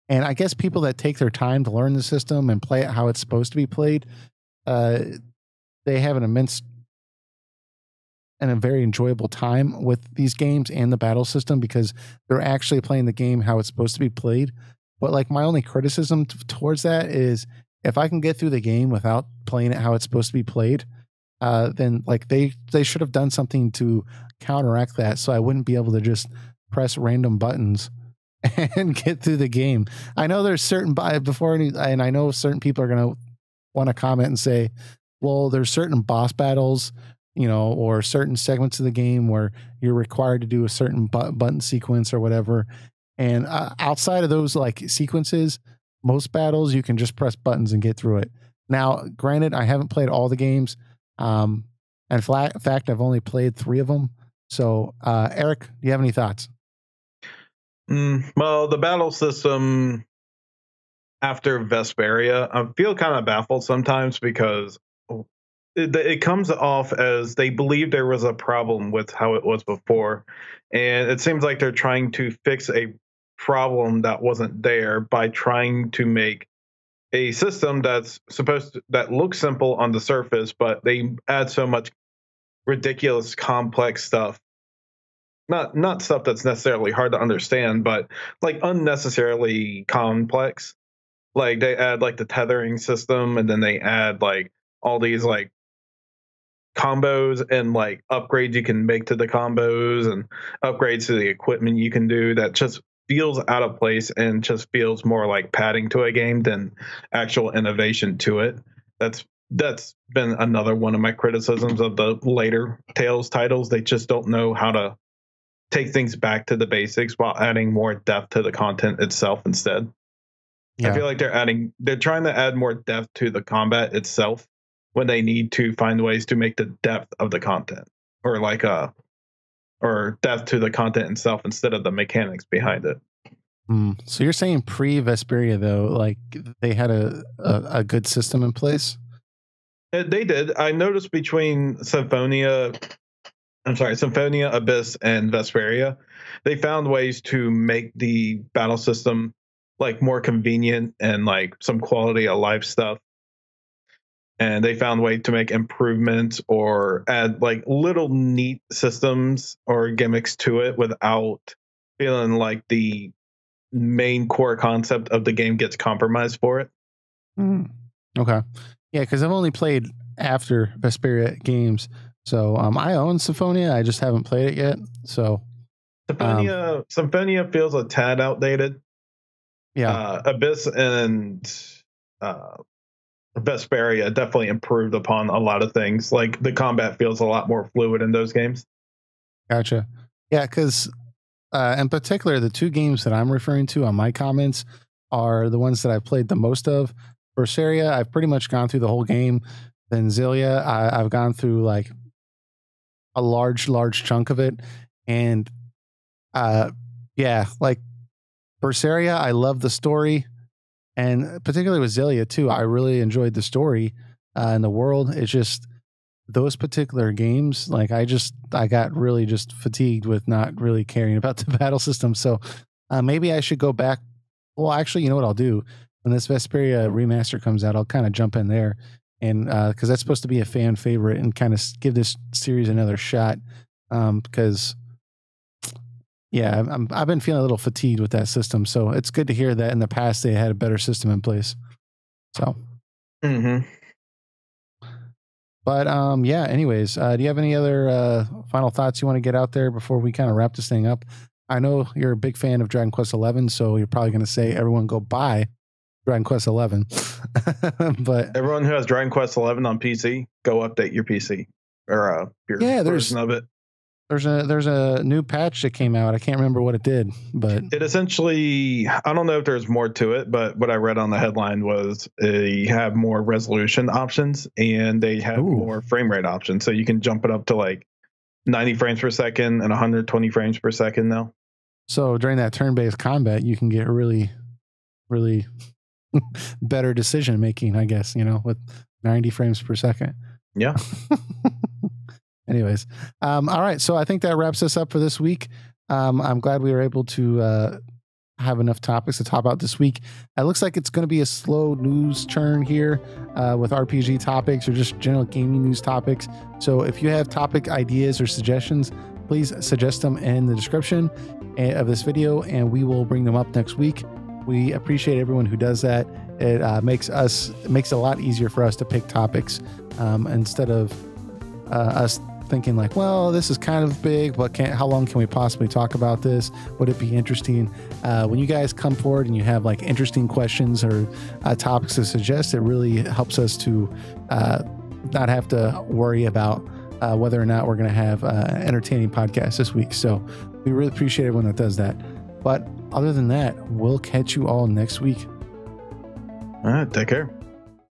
And I guess people that take their time to learn the system and play it how it's supposed to be played, they have an immense and a very enjoyable time with these games and the battle system because they're actually playing the game how it's supposed to be played. But my only criticism towards that is if I can get through the game without playing it how it's supposed to be played, then they should have done something to counteract that, so I wouldn't be able to just press random buttons and get through the game. I know there's certain and I know certain people are going to want to comment and say, well, there's certain boss battles, or certain segments of the game where you're required to do a certain button sequence or whatever. And outside of those sequences, most battles you can just press buttons and get through it. Now, granted, I haven't played all the games. In fact, I've only played 3 of them. So, Eric, do you have any thoughts? Well, the battle system after Vesperia, I feel kind of baffled sometimes because it comes off as they believe there was a problem with how it was before. And it seems like they're trying to fix a problem that wasn't there by trying to make a system that looks simple on the surface, but they add so much ridiculous, complex stuff. Not stuff that's necessarily hard to understand, but unnecessarily complex. They add the tethering system, and then they add all these combos and like upgrades you can make to the combos and upgrades to the equipment you can do that just feels out of place and just feels more like padding to a game than actual innovation to it. That's been another one of my criticisms of the later Tales titles. They just don't know how to take things back to the basics while adding more depth to the content itself instead. I feel like they're trying to add more depth to the combat itself when they need to find ways to make the depth of the content or depth to the content itself instead of the mechanics behind it. So you're saying pre-Vesperia though, like they had a good system in place? They did. I noticed between Symphonia, Abyss, and Vesperia, they found ways to make the battle system like more convenient and like some quality of life stuff. And they found a way to make improvements or add like little neat systems or gimmicks to it without feeling like the main core concept of the game gets compromised for it. Okay. Yeah, because I've only played after Vesperia games. So I own Symphonia. I just haven't played it yet. So Symphonia feels a tad outdated. Yeah. Abyss and Vesperia definitely improved upon a lot of things. Like the combat feels a lot more fluid in those games. Gotcha. Yeah, because in particular, the two games that I'm referring to on my comments are the ones that I played the most of. Berseria, I've pretty much gone through the whole game. Then Xillia, I've gone through like a large chunk of it. And yeah, like Berseria, I love the story. And particularly with Xillia too, I really enjoyed the story and the world. It's just those particular games, like I got really just fatigued with not really caring about the battle system. So maybe I should go back. Well, actually, you know what I'll do? When this Vesperia remaster comes out, I'll kind of jump in there, and because that's supposed to be a fan favorite, and kind of give this series another shot. Because yeah, I've been feeling a little fatigued with that system, so it's good to hear that in the past they had a better system in place. So, but yeah. Anyways, do you have any other final thoughts you want to get out there before we kind of wrap this thing up? I know you're a big fan of Dragon Quest XI, so you're probably going to say everyone go buy Dragon Quest XI. But everyone who has Dragon Quest XI on PC, go update your PC or your version of it. There's a new patch that came out. I can't remember what it did, but it essentially, I don't know if there's more to it, but what I read on the headline was they have more resolution options and they have more frame rate options. So you can jump it up to like 90 frames per second and 120 frames per second now. So during that turn-based combat, you can get really, really better decision making, I guess, with 90 frames per second. Yeah. Anyways, all right. So I think that wraps us up for this week. I'm glad we were able to have enough topics to talk about this week. It looks like it's going to be a slow news churn here with RPG topics or just general gaming news topics. So if you have topic ideas or suggestions, please suggest them in the description of this video, and we will bring them up next week. We appreciate everyone who does that. It makes it a lot easier for us to pick topics instead of us thinking like, well, this is kind of big, but how long can we possibly talk about this? Would it be interesting? When you guys come forward and you have like interesting questions or topics to suggest, it really helps us to not have to worry about whether or not we're going to have an entertaining podcast this week. So we really appreciate everyone that does that. But other than that, we'll catch you all next week. All right, take care.